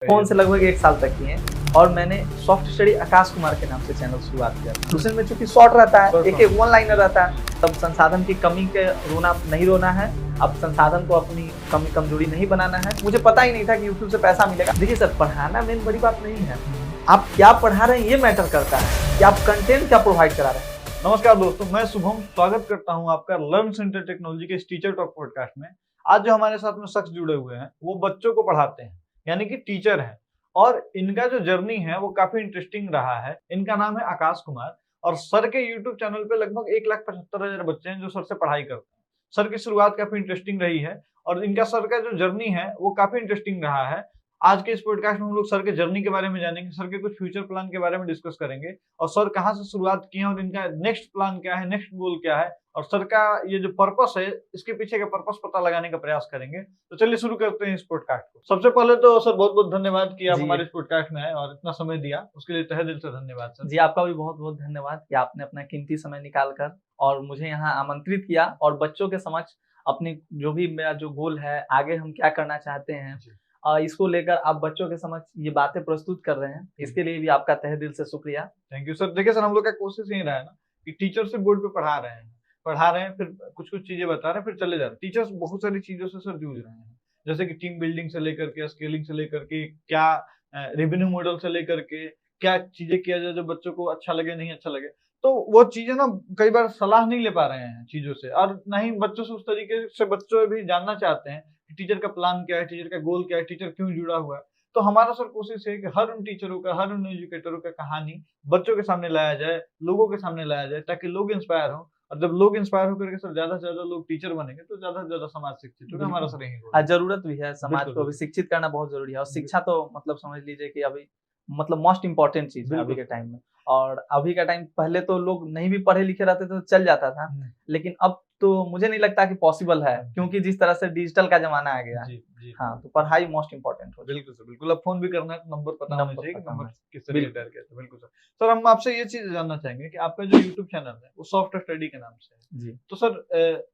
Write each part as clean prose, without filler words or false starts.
Phone से लगभग 1 साल तक किए हैं और मैंने सॉफ्ट स्टडी आकाश कुमार के नाम से चैनल शुरुआत किया था। दूसरे में चूंकि शॉर्ट रहता है, एक वन लाइनर रहता है, तब संसाधन की कमी के रोना नहीं रोना है। अब संसाधन को अपनी कमी कमजोरी नहीं बनाना है। मुझे पता ही नहीं था कि यूट्यूब से पैसा मिलेगा। देखिए सर, पढ़ाना मेन बड़ी बात नहीं है, आप क्या पढ़ा रहे हैं ये मैटर करता है कि आप कंटेंट क्या प्रोवाइड करा रहे हैं। नमस्कार दोस्तों, मैं शुभम स्वागत करता हूं आपका लर्न सेंटर टेक्नोलॉजी के इस टीचर टॉक पॉडकास्ट में। आज जो हमारे साथ में शख्स जुड़े हुए हैं वो बच्चोों को पढ़ाते हैं, यानी कि टीचर हैं, और इनका जो जर्नी है वो काफी इंटरेस्टिंग रहा है। इनका नाम है आकाश कुमार और सर के यूट्यूब चैनल पे लगभग 1,75,000 बच्चे हैं जो सर से पढ़ाई करते हैं। सर की शुरुआत काफी इंटरेस्टिंग रही है और इनका सर का जो जर्नी है वो काफी इंटरेस्टिंग रहा है। आज के इस पॉडकास्ट में हम लोग सर के जर्नी के बारे में जानेंगे, सर के कुछ फ्यूचर प्लान के बारे में डिस्कस करेंगे और सर कहाँ से शुरुआत किए और इनका नेक्स्ट प्लान क्या है, नेक्स्ट गोल क्या है और सर का ये जो पर्पस है इसके पीछे का पर्पस पता लगाने का प्रयास करेंगे। तो चलिए शुरू करते हैं इस पॉडकास्ट को। सबसे पहले तो सर बहुत बहुत धन्यवाद कि आप हमारे इस पॉडकास्ट में आए और इतना समय दिया, उसके लिए तहे दिल से धन्यवाद सर। जी, आपका भी बहुत बहुत धन्यवाद कि आपने अपना कीमती समय निकाल कर और मुझे यहाँ आमंत्रित किया और बच्चों के समक्ष अपनी जो भी मेरा जो गोल है, आगे हम क्या करना चाहते हैं, इसको लेकर आप बच्चों के समक्ष ये बातें प्रस्तुत कर रहे हैं। इसके लिए भी आपका तहे दिल से शुक्रिया। Thank you sir. देखिए सर, हम लोग का कोशिश यही रहा है ना कि टीचर से बोर्ड पे पढ़ा रहे हैं, फिर कुछ चीजें बता रहे हैं, फिर चले जा रहे हैं। टीचर्स बहुत सारी चीजों से सर जूझ रहे हैं, जैसे कि टीम बिल्डिंग से लेकर के, स्केलिंग से लेकर के, क्या रेवेन्यू मॉडल से लेकर के, क्या चीजें किया जाए जो बच्चों को अच्छा लगे, नहीं अच्छा लगे। तो वो चीजें ना कई बार सलाह नहीं ले पा रहे हैं चीजों से, और ना ही बच्चों से उस तरीके से बच्चों भी जानना चाहते हैं कि टीचर का प्लान क्या है, टीचर का गोल क्या है, टीचर क्यों जुड़ा हुआ है। तो हमारा सर कोशिश है कि हर उन टीचरों का, हर उन एजुकेटरों का कहानी बच्चों के सामने लाया जाए, लोगों के सामने लाया जाए, ताकि लोग इंस्पायर हों। और जब लोग इंस्पायर होकर के सर ज्यादा से ज्यादा लोग टीचर बनेंगे तो ज्यादा से ज्यादा समाज शिक्षित होगा। हमारा सर यही गोल है। जरूरत भी है, समाज को भी शिक्षित करना बहुत जरूरी है और शिक्षा तो मतलब समझ लीजिए कि अभी मतलब मोस्ट इम्पोर्टेंट चीज है अभी के टाइम में। और अभी का टाइम, पहले तो लोग नहीं भी पढ़े लिखे रहते तो चल जाता था, लेकिन अब तो मुझे नहीं लगता कि पॉसिबल है, क्योंकि जिस तरह से डिजिटल का जमाना आ गया है। हाँ, तो पढ़ाई मोस्ट इम्पोर्टेंट हो। बिल्कुल सर, बिल्कुल। अब फोन भी करना है तो नंबर पता होना चाहिए कि नंबर किस तरीके से किया। बिल्कुल सर। सर, हम आपसे ये चीज जानना चाहेंगे कि आपका जो यूट्यूब चैनल है वो सॉफ्ट स्टडी के नाम से है जी। तो सर,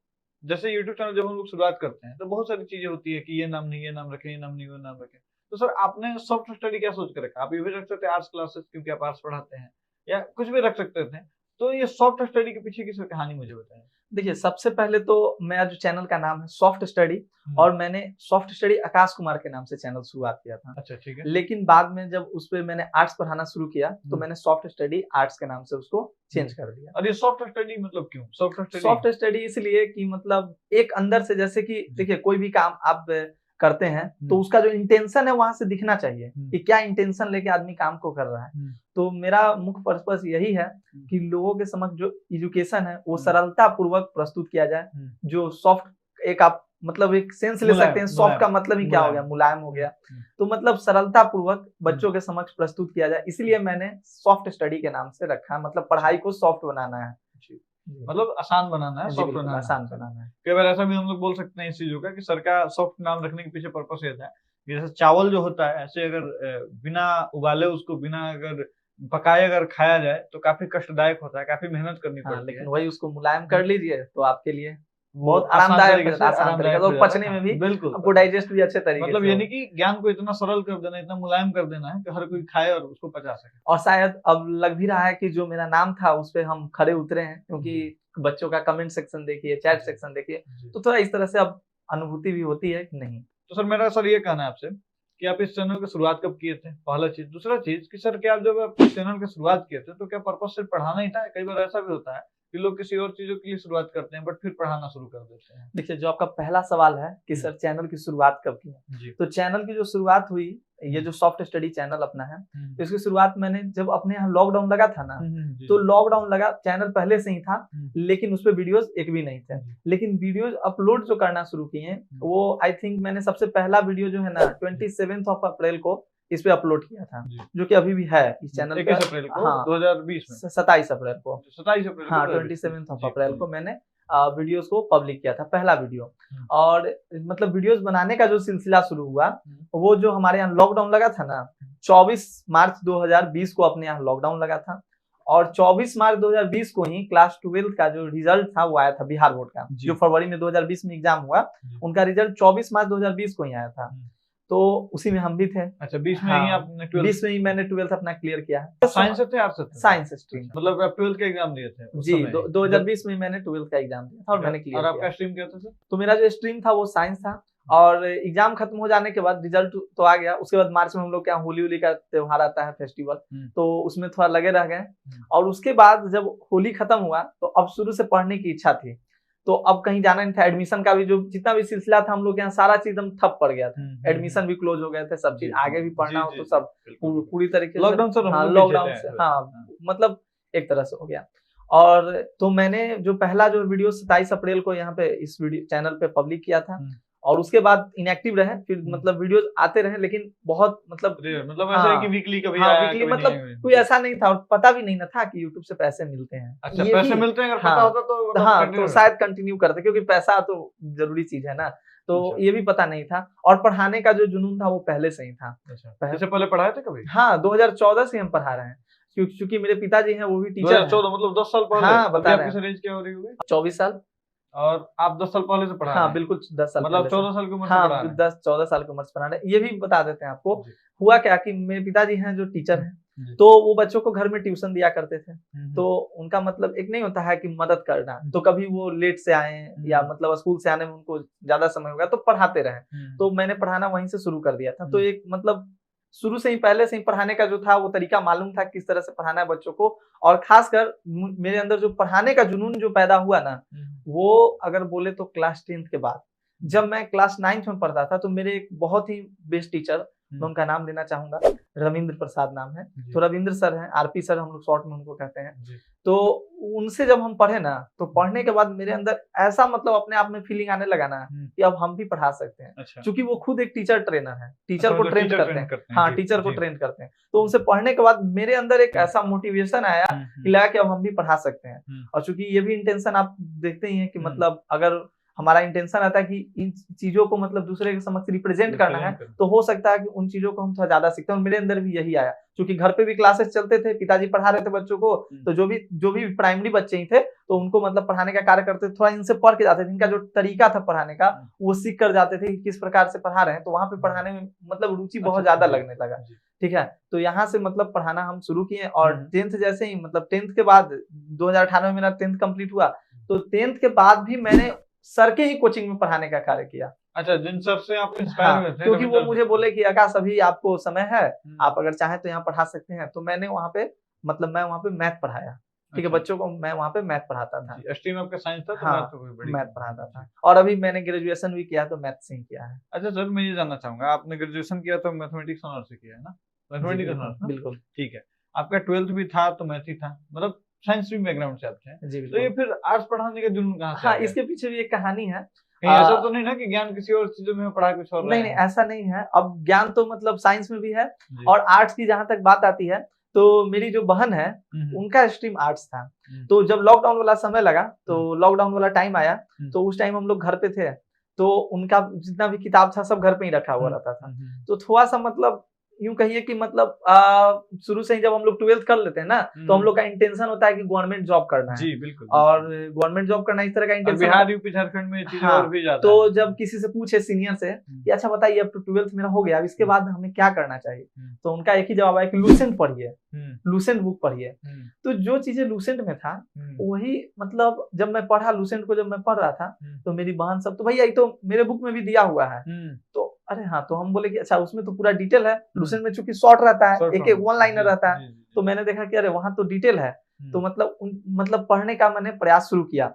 जैसे यूट्यूब चैनल जब हम लोग शुरुआत करते हैं तो बहुत सारी चीजें होती है कि ये नाम नहीं, ये नाम रखें, ये नाम नहीं, वो नाम रखें। तो सर, आपने सॉफ्ट स्टडी क्या सोच कर रखा? आप ये भी रख सकते हैं आर्ट्स क्लासेस, क्योंकि आप आर्ट्स पढ़ाते हैं, या कुछ भी रख सकते थे। तो ये सॉफ्ट स्टडी के पीछे की सर कहानी मुझे बताएं। देखिए, सबसे पहले तो मेरा जो चैनल का नाम है सॉफ्ट स्टडी, और मैंने सॉफ्ट स्टडी आकाश कुमार के नाम से चैनल शुरुआत किया था। अच्छा, ठीक है। लेकिन बाद में जब उस पे मैंने आर्ट्स पढ़ाना शुरू किया तो मैंने सॉफ्ट स्टडी आर्ट्स के नाम से उसको चेंज कर दिया। और ये सॉफ्ट स्टडी मतलब क्यों सॉफ्ट स्टडी? इसलिए कि मतलब एक अंदर से, जैसे कि देखिए कोई भी काम आप करते हैं तो उसका जो इंटेंशन है वहां से दिखना चाहिए कि क्या इंटेंशन लेके आदमी काम को कर रहा है। तो मेरा मुख्य पर्पस यही है कि लोगों के समक्ष जो एजुकेशन है वो सरलता पूर्वक प्रस्तुत किया जाए। जो सॉफ्ट, एक आप मतलब एक सेंस ले सकते हैं, सॉफ्ट का मतलब ही क्या हो गया, मुलायम हो गया। तो मतलब सरलता पूर्वक बच्चों के समक्ष प्रस्तुत किया जाए, इसलिए मैंने सॉफ्ट स्टडी के नाम से रखा है। मतलब पढ़ाई को सॉफ्ट बनाना है, मतलब आसान बनाना है, सॉफ्ट बनाना है, आसान बनाना है। कई बार ऐसा भी हम लोग बोल सकते हैं इस चीजों का कि सर का सॉफ्ट नाम रखने के पीछे पर्पस ये था, जैसे चावल जो होता है, ऐसे अगर बिना उबाले उसको, बिना अगर पकाए अगर खाया जाए तो काफी कष्टदायक होता है, काफी मेहनत करनी पड़ती है। लेकिन वही उसको मुलायम कर लीजिए तो आपके लिए बहुत आरामदायक, आसान तरीका, तो पचने में भी बिल्कुल, आपको डाइजेस्ट भी अच्छे तरीके से। मतलब यानी कि ज्ञान को इतना सरल कर देना, इतना मुलायम कर देना है कि हर कोई खाए और उसको पचा सके। और शायद अब लग भी रहा है कि जो मेरा नाम था उस पे हम खड़े उतरे हैं, क्योंकि बच्चों का कमेंट सेक्शन देखिए, चैट सेक्शन देखिए, तो थोड़ा इस तरह से अब अनुभूति भी होती है कि नहीं। तो सर, मेरा सर ये कहना है आपसे कि आप इस चैनल की शुरुआत कब किए थे, पहला चीज। दूसरा चीज कि सर, क्या आप जब आप इस चैनल की शुरुआत किए थे तो क्या पर्पस सिर्फ पढ़ाना ही था? कई बार ऐसा भी होता है कि लोग किसी और चीजों के लिए शुरुआत करते हैं बट फिर पढ़ाना शुरू कर देते हैं। देखिए, जो आपका पहला सवाल है कि सर चैनल की शुरुआत कब की, तो चैनल की जो शुरुआत हुई, ये जो सॉफ्ट स्टडी चैनल अपना है, तो इसकी शुरुआत मैंने जब अपने यहाँ लॉकडाउन लगा था ना, तो लॉकडाउन लगा, चैनल पहले से ही था लेकिन उसपे वीडियोस एक भी नहीं थे। लेकिन वीडियोस अपलोड जो करना शुरू किए वो, आई थिंक मैंने सबसे पहला वीडियो जो है ना 27 अप्रैल को इस पे अपलोड किया था, जो कि अभी भी है इस चैनल पे। 21 अप्रैल को, हाँ, 2020 में, 27 अप्रैल को, 27 अप्रैल, हाँ, 27 अप्रैल को मैंने वीडियोस को पब्लिक किया था, पहला वीडियो। और मतलब वीडियोस बनाने का जो सिलसिला शुरू हुआ, वो जो हमारे यहाँ लॉकडाउन लगा था ना, 24 मार्च 2020 को अपने यहाँ लॉकडाउन लगा था, और 24 मार्च 2020 को ही क्लास 12 का जो रिजल्ट था वो आया था बिहार बोर्ड का, जो फरवरी में 2020 में एग्जाम हुआ, उनका रिजल्ट 24 मार्च 2020 को ही आया था। तो उसी में हम भी थे। अच्छा, 20 में ही आपने 20 में ही मैंने 12th अपना क्लियर किया है। साइंस से थे, आर्ट्स से थे? Science stream. मतलब आप 12th का एग्जाम दिए थे जी, 2020 में मैंने 12th का एग्जाम दिया था और मैंने क्लियर किया। और आपका किया। स्ट्रीम क्या था सर? तो मेरा जो स्ट्रीम था वो साइंस था, और एग्जाम खत्म हो जाने के बाद रिजल्ट तो आ गया। उसके बाद मार्च में हम लोग के यहाँ होली का त्योहार आता है, फेस्टिवल, तो उसमें थोड़ा लगे रह गए। और उसके बाद जब होली खत्म हुआ तो अब शुरू से पढ़ने की इच्छा थी, तो अब कहीं जाना नहीं था। एडमिशन का भी जो जितना भी सिलसिला था हम लोग यहाँ सारा चीज एकदम ठप पड़ गया था। एडमिशन भी क्लोज हो गए थे, सब चीज आगे भी पढ़ना हो तो सब पूरी तरीके से लॉकडाउन से मतलब एक तरह से हो गया। और तो मैंने जो पहला जो वीडियो 27 अप्रैल को यहाँ पे इस वीडियो चैनल पे पब्लिक किया था, और उसके बाद इनएक्टिव रहे, फिर मतलब वीडियोस आते रहे, लेकिन बहुत मतलब ऐसा है कि वीकली कभी वीकली मतलब कोई ऐसा नहीं था, और पता भी नहीं ना था कि यूट्यूब से पैसे मिलते हैं। अच्छा, पैसे मिलते हैं, अगर पता होता तो तो शायद कंटिन्यू करते, क्योंकि पैसा तो जरूरी चीज है ना, तो ये भी पता नहीं था। और पढ़ाने का जो जुनून था वो पहले से ही था। इससे पहले पढ़ाए थे कभी? हाँ, 2014 से हम पढ़ा रहे हैं, क्योंकि मेरे पिताजी हैं वो भी टीचर हैं। 2014 मतलब 10 साल पहले? हाँ, बता रहे हैं। रेंज क्या हो रही होगी? 24 साल। और आप 10 साल पहले से पढ़ा रहे हैं? हाँ बिल्कुल, 10 साल मतलब 14 साल की उम्र से हाँ, पढ़ा रहे हैं? 10-14 साल की उम्र से पढ़ा रहे हैं। ये भी बता देते हैं आपको, हुआ क्या कि मेरे पिताजी हैं जो टीचर हैं, तो वो बच्चों को घर में ट्यूशन दिया करते थे। तो उनका मतलब एक नहीं होता है कि मदद करना, तो कभी वो लेट से आए या मतलब स्कूल से आने में उनको ज्यादा समय हो गया तो पढ़ाते रहे। तो मैंने पढ़ाना वहीं से शुरू कर दिया था। तो एक मतलब शुरू से ही पहले से ही पढ़ाने का जो था वो तरीका मालूम था, किस तरह से पढ़ाना है बच्चों को। और खासकर मेरे अंदर जो पढ़ाने का जुनून जो पैदा हुआ ना, वो अगर बोले तो क्लास 10th के बाद। जब मैं क्लास 9th में पढ़ता था तो मेरे एक बहुत ही बेस्ट टीचर, मैं उनका नाम लेना चाहूंगा, रविंद्र प्रसाद नाम है, तो रविंद्र सर हैं, आरपी सर हम लोग शॉर्ट में उनको कहते हैं। तो उनसे जब हम पढ़े ना, तो पढ़ने के बाद मेरे अंदर ऐसा मतलब अपने आप में फीलिंग आने लगा ना कि अब हम भी पढ़ा सकते हैं। क्योंकि वो खुद एक टीचर ट्रेनर है, टीचर को ट्रेन करते हैं। हाँ, टीचर को ट्रेन करते हैं। तो उनसे पढ़ने के बाद मेरे अंदर एक ऐसा मोटिवेशन आया कि लगा कि अब हम भी पढ़ा सकते हैं। और चूंकि ये भी इंटेंशन आप देखते ही हैं कि मतलब अगर हमारा इंटेंशन रहता है कि इन चीजों को मतलब दूसरे के समक्ष रिप्रेजेंट करना है, तो हो सकता है कि उन चीजों को हम थोड़ा ज्यादा सीखते हैं। और मेरे अंदर भी यही आया, क्योंकि घर पे भी क्लासेस चलते थे, पिताजी पढ़ा रहे थे बच्चों को, तो जो भी प्राइमरी बच्चे ही थे तो उनको मतलब पढ़ाने का कार्य करते थे, थोड़ा इनसे पढ़ के जाते थे। इनका जो तरीका था पढ़ाने का वो सीख कर जाते थे कि किस प्रकार से पढ़ा रहे हैं। तो वहां पे पढ़ाने में मतलब रुचि बहुत ज्यादा लगने लगा। ठीक है, तो यहाँ से मतलब पढ़ाना हम शुरू किए। और 10th जैसे ही मतलब 10th के बाद 2098 में मेरा 10th कंप्लीट हुआ, तो 10th के बाद भी मैंने सर के ही कोचिंग में पढ़ाने का कार्य किया। अच्छा, जिन सर से आप इंस्पायर हुए थे? क्योंकि वो मुझे बोले कि आकाश अभी आपको समय है, आप अगर चाहें तो यहाँ पढ़ा सकते हैं। तो मैंने वहाँ पे मतलब मैं वहाँ पे मैथ पढ़ाया। ठीक है, बच्चों को मैं वहाँ पे मैथ पढ़ाता था। स्ट्रीम आपका साइंस था? तो हाँ, मैथ पढ़ाता था। और अभी मैंने ग्रेजुएशन भी किया तो मैथ से ही किया है। अच्छा सर, मैं ये जानना चाहूंगा, आपने ग्रेजुएशन किया तो मैथमेटिक्स ऑनर्स से किया है ना? मैथमेटिक्स ऑनर्स, बिल्कुल ठीक है। आपका 12th भी था तो मैथ ही था, मतलब साइंस बैकग्राउंड से आप थे। तो ये फिर आर्ट्स पढ़ाने का जुनून कहाँ से? हाँ, इसके पीछे भी एक कहानी है। ऐसा तो नहीं ना कि ज्ञान किसी और चीजों में पढ़ा कुछ और? नहीं, ऐसा नहीं है। अब ज्ञान तो मतलब साइंस में भी है, और आर्ट्स की जहां तक बात आती है तो मेरी जो बहन है उनका स्ट्रीम आर्ट्स था। तो जब लॉकडाउन वाला समय लगा, तो लॉकडाउन वाला टाइम आया, तो उस टाइम हम लोग घर पे थे, तो उनका जितना भी किताब था सब घर पे ही रखा हुआ रहता था। तो थोड़ा सा मतलब यूं कहिए कि मतलब शुरू से ही जब हम लोग 12th कर लेते हैं ना, तो हम लोग का इंटेंशन होता है कि गवर्नमेंट जॉब करना है। जी बिल्कुल। और गवर्नमेंट जॉब करना इस तरह का इंटेंशन, बिहार यूपी झारखंड में चीजें और भी ज्यादा। तो जब किसी से पूछे सीनियर से कि अच्छा बताइए अब तो 12th मेरा हो गया, अब इसके बाद हमें क्या करना चाहिए, तो उनका एक ही जवाब आया कि लूसेंट पढ़िए, लूसेंट बुक पढ़िए। तो जो चीजें लूसेंट में था वही मतलब जब मैं पढ़ा, लूसेंट को जब मैं पढ़ रहा था, तो मेरी बहन सब तो भैया ये तो मेरे बुक में भी दिया हुआ है। तो अरे हाँ, तो हम बोले कि अच्छा उसमें तो पूरा डिटेल है, लूसेंट में चूंकि शॉर्ट रहता है, एक एक वन लाइनर रहता है। तो मैंने देखा कि अरे वहां तो डिटेल है, तो मतलब पढ़ने का मैंने प्रयास शुरू किया।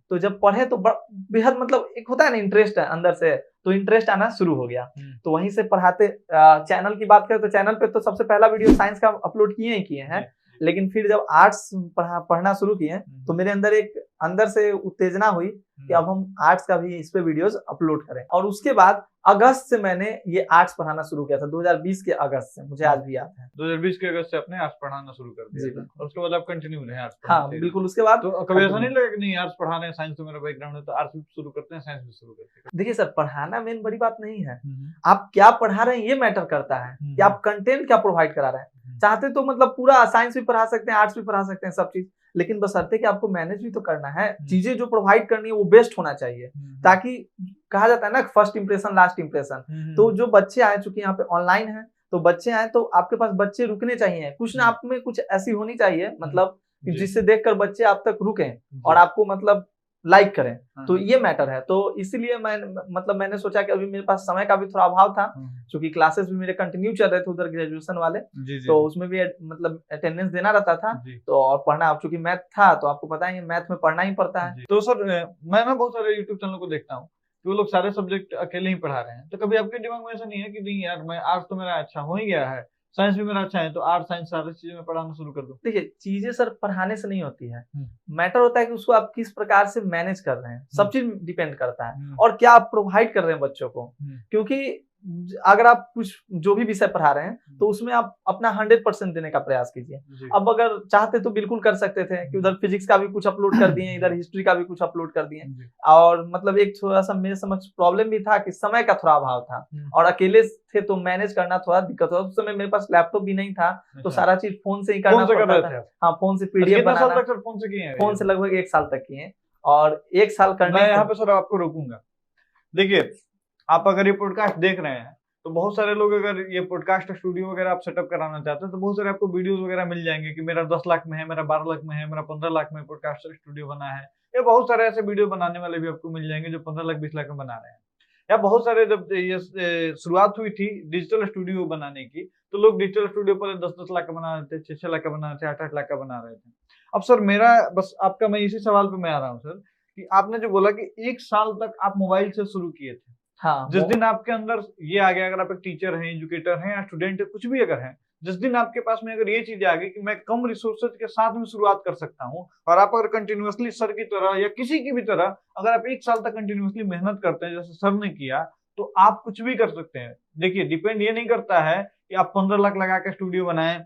तो जब पढ़े तो बेहद मतलब एक होता है ना इंटरेस्ट है अंदर से, तो इंटरेस्ट आना शुरू हो गया। तो वहीं से पढ़ाते। चैनल की बात करें तो चैनल पे तो सबसे पहला वीडियो साइंस का अपलोड किए हैं, लेकिन फिर जब आर्ट्स पढ़ना शुरू किए तो मेरे अंदर अंदर से उत्तेजना हुई कि अब हम आर्ट्स का भी इस पे वीडियोस अपलोड करें। और उसके बाद अगस्त से मैंने ये आर्ट्स पढ़ाना शुरू किया था, 2020 के अगस्त से, मुझे आज भी याद है। 2020 के अगस्त से आपने आर्ट्स पढ़ाना शुरू कर दिया और उसके बाद आप कंटिन्यू रहे आर्ट्स? हाँ बिल्कुल। उसके बाद तो कभी ऐसा नहीं लगा कि नहीं आर्ट्स पढ़ा रहे हैं, साइंस तो मेरा बैकग्राउंड है तो आर्ट्स भी शुरू करते हैं, साइंस भी शुरू करते हैं? देखिए सर, पढ़ाना मेन बड़ी बात नहीं है, आप क्या पढ़ा रहे हैं ये मैटर करता है कि आप कंटेंट क्या प्रोवाइड करा रहे हैं। चाहते तो मतलब पूरा साइंस भी पढ़ा सकते हैं, आर्ट्स भी पढ़ा सकते हैं, सब चीज, लेकिन बशर्ते कि आपको मैनेज भी तो करना है, चीजें जो प्रोवाइड करनी है वो बेस्ट होना चाहिए, ताकि कहा जाता है ना फर्स्ट इंप्रेशन लास्ट इंप्रेशन। तो जो बच्चे आए, चूंकि यहाँ पे ऑनलाइन है तो बच्चे आए तो आपके पास बच्चे रुकने चाहिए, कुछ ना आप में कुछ ऐसी होनी चाहिए मतलब जिससे देखकर बच्चे आप तक रुकें और आपको मतलब लाइक करें। तो ये मैटर है। तो इसीलिए मैंने सोचा कि अभी मेरे पास समय का भी थोड़ा अभाव था, क्योंकि क्लासेस भी मेरे कंटिन्यू चल रहे थे उधर ग्रेजुएशन वाले, तो उसमें भी मतलब अटेंडेंस देना रहता था तो और पढ़ना, चूंकि मैथ था तो आपको पता है मैथ में पढ़ना ही पड़ता है। तो सर मैं ना बहुत सारे यूट्यूब चैनल को देखता हूँ कि वो लोग सारे सब्जेक्ट अकेले ही पढ़ा रहे हैं, तो कभी आपके दिमाग में ऐसा नहीं है कि नहीं यार मैं आर्ट्स तो मेरा अच्छा हो ही गया है, साइंस भी मेरा अच्छा है, तो आर्ट साइंस सारी चीजें में पढ़ाना शुरू कर दो? देखिए चीजें सर पढ़ाने से नहीं होती है, मैटर होता है कि उसको आप किस प्रकार से मैनेज कर रहे हैं, सब चीज डिपेंड करता है और क्या आप प्रोवाइड कर रहे हैं बच्चों को। क्योंकि अगर आप कुछ जो भी विषय पढ़ा रहे हैं तो उसमें आप अपना 100% देने का प्रयास कीजिए। अब अगर चाहते तो बिल्कुल कर सकते थे कि उधर फिजिक्स का भी कुछ अपलोड कर दिए, इधर हिस्ट्री का भी कुछ अपलोड कर दिए, और मतलब एक थोड़ा सा मेरे समझ प्रॉब्लम भी था कि समय का थोड़ा अभाव था और अकेले थे तो मैनेज करना थोड़ा दिक्कत हुआ। उस समय मेरे पास लैपटॉप भी नहीं था तो सारा चीज फोन से ही करना पड़ता था। हाँ, फोन से पीडीएफ बनाना, फोन से लगभग 1 साल तक किए, और 1 साल करने। मैं यहाँ पे सर आपको रोकूंगा। देखिए आप अगर ये पॉडकास्ट देख रहे हैं तो बहुत सारे लोग अगर ये पॉडकास्ट स्टूडियो वगैरह आप सेटअप कराना चाहते हैं तो बहुत सारे आपको वीडियोस वगैरह मिल जाएंगे कि मेरा 10 लाख में है, मेरा 12 लाख में है, मेरा 15 लाख में पॉडकास्ट स्टूडियो बना है। या बहुत सारे ऐसे वीडियो बनाने वाले भी आपको मिल जाएंगे जो 15 लाख 20 लाख में बना रहे हैं। या बहुत सारे, जब ये शुरुआत हुई थी डिजिटल स्टूडियो बनाने की तो लोग डिजिटल स्टूडियो पर 10-10 लाख का बना रहे थे, 6-6 लाख का बना रहे थे, 8-8 लाख का बना रहे थे। अब सर मेरा बस आपका, मैं इसी सवाल पे मैं आ रहा हूँ सर, कि आपने जो बोला कि 1 साल तक आप मोबाइल से शुरू किए थे। हाँ, जिस दिन आपके अंदर ये आ गया, अगर आप एक टीचर हैं, एजुकेटर हैं या स्टूडेंट है, कुछ भी अगर हैं, जिस दिन आपके पास में अगर ये चीजें आ गई कि मैं कम रिसोर्सेज के साथ में शुरुआत कर सकता हूँ, और आप अगर कंटिन्यूअसली सर की तरह या किसी की भी तरह अगर आप 1 साल तक कंटिन्यूअसली मेहनत करते हैं जैसे सर ने किया, तो आप कुछ भी कर सकते हैं। देखिए डिपेंड ये नहीं करता है कि आप 15 लाख लगा के स्टूडियो बनाएं,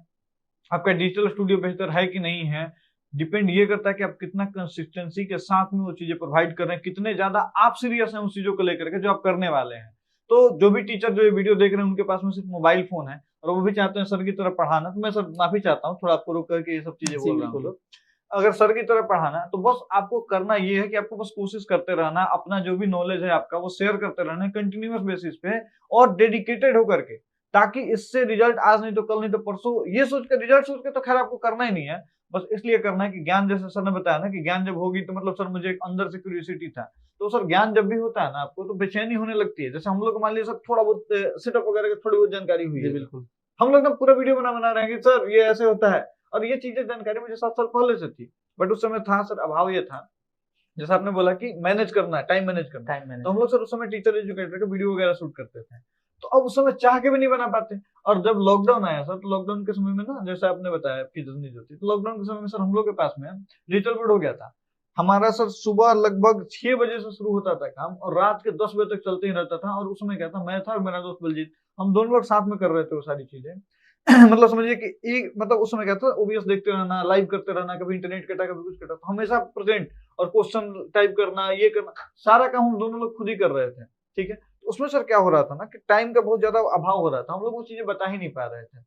आपका डिजिटल स्टूडियो बेहतर है कि नहीं है। डिपेंड ये करता है कि आप कितना कंसिस्टेंसी के साथ में वो चीजें प्रोवाइड कर रहे हैं, कितने ज्यादा आप सीरियस हैं उस चीजों को लेकर के जो आप करने वाले हैं। तो जो भी टीचर जो ये वीडियो देख रहे हैं उनके पास में सिर्फ मोबाइल फोन है और वो भी चाहते हैं सर की तरफ पढ़ाना, तो मैं सर माफी चाहता हूँ थोड़ा आपको रोक करके ये सब चीजें बोल रहा हूँ। अगर सर की तरफ पढ़ाना तो बस आपको करना ये है कि आपको बस कोशिश करते रहना, अपना जो भी नॉलेज है आपका वो शेयर करते रहना कंटिन्यूअस बेसिस पे और डेडिकेटेड होकर के, ताकि इससे रिजल्ट आज नहीं तो कल नहीं तो परसों, ये सोच के रिजल्ट सोच के तो खैर आपको करना ही नहीं है, बस इसलिए करना है कि ज्ञान, जैसे सर ने बताया ना कि ज्ञान जब होगी तो मतलब सर मुझे एक अंदर से क्यूरियोसिटी था, तो सर ज्ञान जब भी होता है ना आपको तो बेचैनी होने लगती है। जैसे हम लोग मान लीजिए सर थोड़ा बहुत सेटअप वगैरह की थोड़ी बहुत जानकारी हुई है, बिल्कुल हम लोग ना पूरा वीडियो बना रहे हैं कि सर ये ऐसे होता है, और ये चीजें जानकारी मुझे 7 साल पहले से थी, बट उस समय था सर अभाव ये था, जैसा आपने बोला कि मैनेज करना है, टाइम मैनेज करना है, तो हम लोग सर उस समय टीचर एजुकेटर का वीडियो वगैरह शूट करते थे, तो अब उस समय चाह के भी नहीं बना पाते। और जब लॉकडाउन आया सर, तो लॉकडाउन के समय में ना, जैसे आपने बताया आपकी जर्नी जो थी, तो लॉकडाउन के समय में सर हम लोग के पास में डिजिटल बोर्ड हो गया था हमारा सर। सुबह लगभग 6 बजे से शुरू होता था काम और रात के 10 बजे तक चलते ही रहता था। और उसमें क्या था, मैं था और मेरा दोस्त बलजीत, हम दोनों लोग साथ में कर रहे थे वो सारी चीजें। मतलब समझिए कि एक, मतलब उस समय क्या था, ओबीएस देखते रहना, लाइव करते रहना, कभी इंटरनेट कटा कभी कुछ कटा, तो हमेशा प्रेजेंट और क्वेश्चन टाइप करना, ये करना, सारा काम हम दोनों लोग खुद ही कर रहे थे। ठीक है, उसमें सर क्या हो रहा था ना कि टाइम का बहुत ज्यादा अभाव हो रहा था, हम लोग वो चीजें बता ही नहीं पा रहे थे।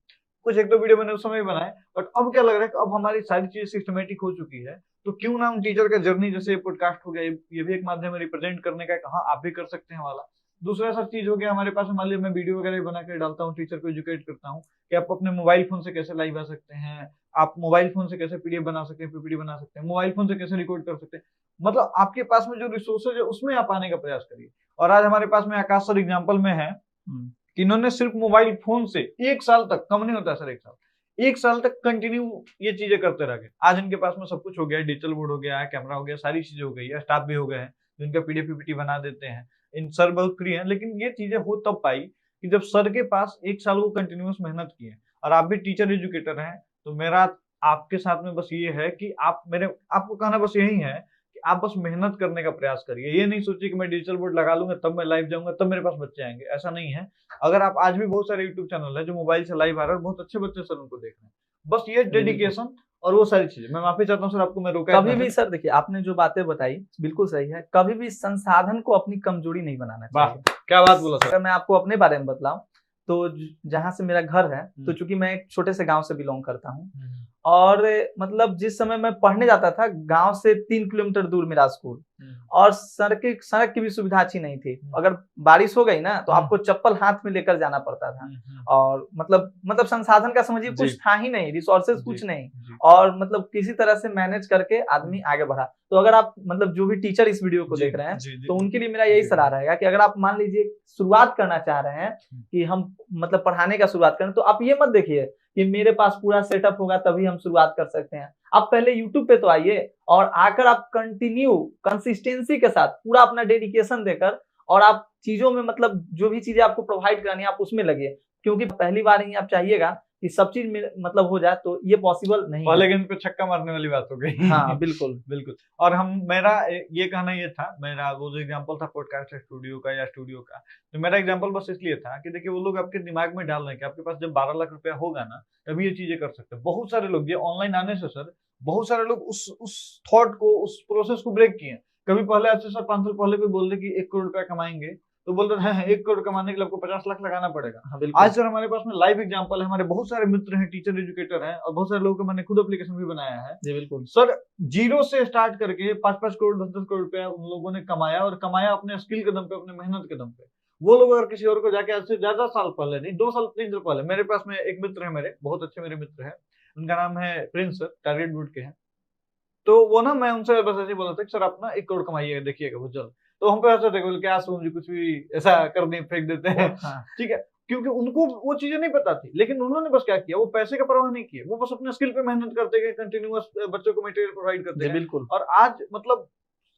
कुछ 1-2 वीडियो मैंने उस समय बनाए, बट अब क्या लग रहा है कि अब हमारी सारी चीजें सिस्टमेटिक हो चुकी है, तो क्यों ना हम टीचर का जर्नी, जैसे पॉडकास्ट हो गया, ये भी एक माध्यम है रिप्रेजेंट करने का, कहाँ आप भी कर सकते हैं वाला। दूसरा सब चीज हो गया हमारे पास, मान लीजिए मैं वीडियो वगैरह बना कर डालता हूँ, टीचर को एजुकेट करता हूँ कि आप अपने मोबाइल फोन से कैसे लाइव आ सकते हैं, आप मोबाइल फोन से कैसे पीडीएफ बना सकते हैं, पीपीटी बना सकते हैं, मोबाइल फोन से कैसे रिकॉर्ड कर सकते हैं, मतलब आपके पास में जो रिसोर्सेज है उसमें आप आने का प्रयास करिए। और आज हमारे पास में आकाश सर एग्जाम्पल में है कि इन्होंने सिर्फ मोबाइल फोन से 1 साल तक, कम नहीं होता सर 1 साल तक कंटिन्यू ये चीजें करते रह गए। आज इनके पास में सब कुछ हो गया है, डिजिटल बोर्ड हो गया है, कैमरा हो गया, सारी चीजें हो गई है, स्टाफ भी हो गए हैं जिनका पीडीएफ पीपीटी बना देते हैं। इन सर बहुत फ्री हैं, लेकिन ये चीजें हो तब पाई कि जब सर के पास 1 साल वो कंटिन्यूअस मेहनत की है। और आप भी टीचर एजुकेटर हैं, तो मेरा आपके साथ में बस ये है कि आपको कहना बस यही है कि आप बस मेहनत करने का प्रयास करिए। ये नहीं सोचिए कि मैं डिजिटल बोर्ड लगा लूंगा तब मैं लाइव जाऊंगा तब मेरे पास बच्चे आएंगे, ऐसा नहीं है। अगर आप आज भी बहुत सारे यूट्यूब चैनल है जो मोबाइल से लाइव आ रहे हैं, बहुत अच्छे बच्चे सर उनको देख रहे हैं, बस ये डेडिकेशन और वो सारी चीजें। मैं माफी चाहता हूँ सर, आपको मैं रोका कभी भी सर, देखिए आपने जो बातें बताई बिल्कुल सही है, कभी भी संसाधन को अपनी कमजोरी नहीं बनाना चाहिए। क्या बात बोला सर। अगर मैं आपको अपने बारे में बतलाऊं तो जहाँ से मेरा घर है, तो चूंकि मैं एक छोटे से गांव से बिलोंग करता हूँ और मतलब जिस समय मैं पढ़ने जाता था, गांव से 3 किलोमीटर दूर मेरा स्कूल, और सड़क की भी सुविधा अच्छी नहीं थी। अगर बारिश हो गई ना तो आपको चप्पल हाथ में लेकर जाना पड़ता था, और मतलब संसाधन का समझिए कुछ था ही नहीं, रिसोर्सेज कुछ नहीं, और मतलब किसी तरह से मैनेज करके आदमी आगे बढ़ा। तो अगर आप मतलब जो भी टीचर इस वीडियो को देख रहे हैं, तो उनके लिए मेरा यही सलाह रहेगा कि अगर आप मान लीजिए शुरुआत करना चाह रहे हैं कि हम मतलब पढ़ाने का शुरुआत करें, तो आप ये मत देखिए कि मेरे पास पूरा सेटअप होगा तभी हम शुरुआत कर सकते हैं। आप पहले यूट्यूब पे तो आइए, और आकर आप कंसिस्टेंसी के साथ पूरा अपना डेडिकेशन देकर, और आप चीजों में मतलब जो भी चीजें आपको प्रोवाइड करानी है आप उसमें लगिए, क्योंकि पहली बार ही आप चाहिएगा कि सब चीज में मतलब हो जाए, तो ये पॉसिबल नहीं पहले गेंद पे छक्का मारने वाली बात हो गई। हाँ बिल्कुल बिल्कुल। और मेरा ये कहना ये था, मेरा वो जो एग्जांपल था पॉडकास्ट स्टूडियो का या स्टूडियो का, तो मेरा एग्जांपल बस इसलिए था कि देखिए वो लोग आपके दिमाग में डाल रहे हैं कि आपके पास जब 12 लाख रुपया होगा ना तभी ये चीजें कर सकते हैं। बहुत सारे लोग ये ऑनलाइन आने से सर, बहुत सारे लोग उस थॉट को, उस प्रोसेस को ब्रेक किए। कभी पहले आपसे सर 5 साल पहले कोई बोल दे कि 1 करोड़ रुपया कमाएंगे, तो बोल रहे हैं 1 करोड़ कमाने के लिए आपको 50 लाख लगाना पड़ेगा। आज सर हमारे पास में लाइव एग्जांपल है, हमारे बहुत सारे मित्र हैं, टीचर एजुकेटर हैं, और बहुत सारे लोगों का मैंने खुद एप्लीकेशन भी बनाया है। जी बिल्कुल सर, जीरो से स्टार्ट करके 5-5 करोड़ 10-10 करोड़ रुपया उन लोगों ने कमाया, और कमाया अपने स्किल के दम पे, अपने मेहनत के दम पे। वो लोग अगर किसी और को जाके आज से ज्यादा साल पहले नहीं, 2 साल 3 साल पहले, मेरे पास में एक मित्र है, मेरे बहुत अच्छे मेरे मित्र हैं, उनका नाम है प्रिंस सर, टारगेट वुड के हैं। तो वो ना, मैं उनसे बस ऐसे बोला था कि सर आप ना 1 करोड़ कमाइएगा, देखिएगा बहुत जल्द। तो हम पे ऐसा थे, बोले क्या सोच कुछ भी ऐसा कर दें, फेंक देते हैं। ठीक है, क्योंकि उनको वो चीजें नहीं पता थी, लेकिन उन्होंने बस क्या किया, वो पैसे का परवाह नहीं किया, वो बस अपने स्किल पे मेहनत करते गए, कंटिन्यूअस बच्चों को मटेरियल प्रोवाइड करते गए। बिल्कुल। और आज मतलब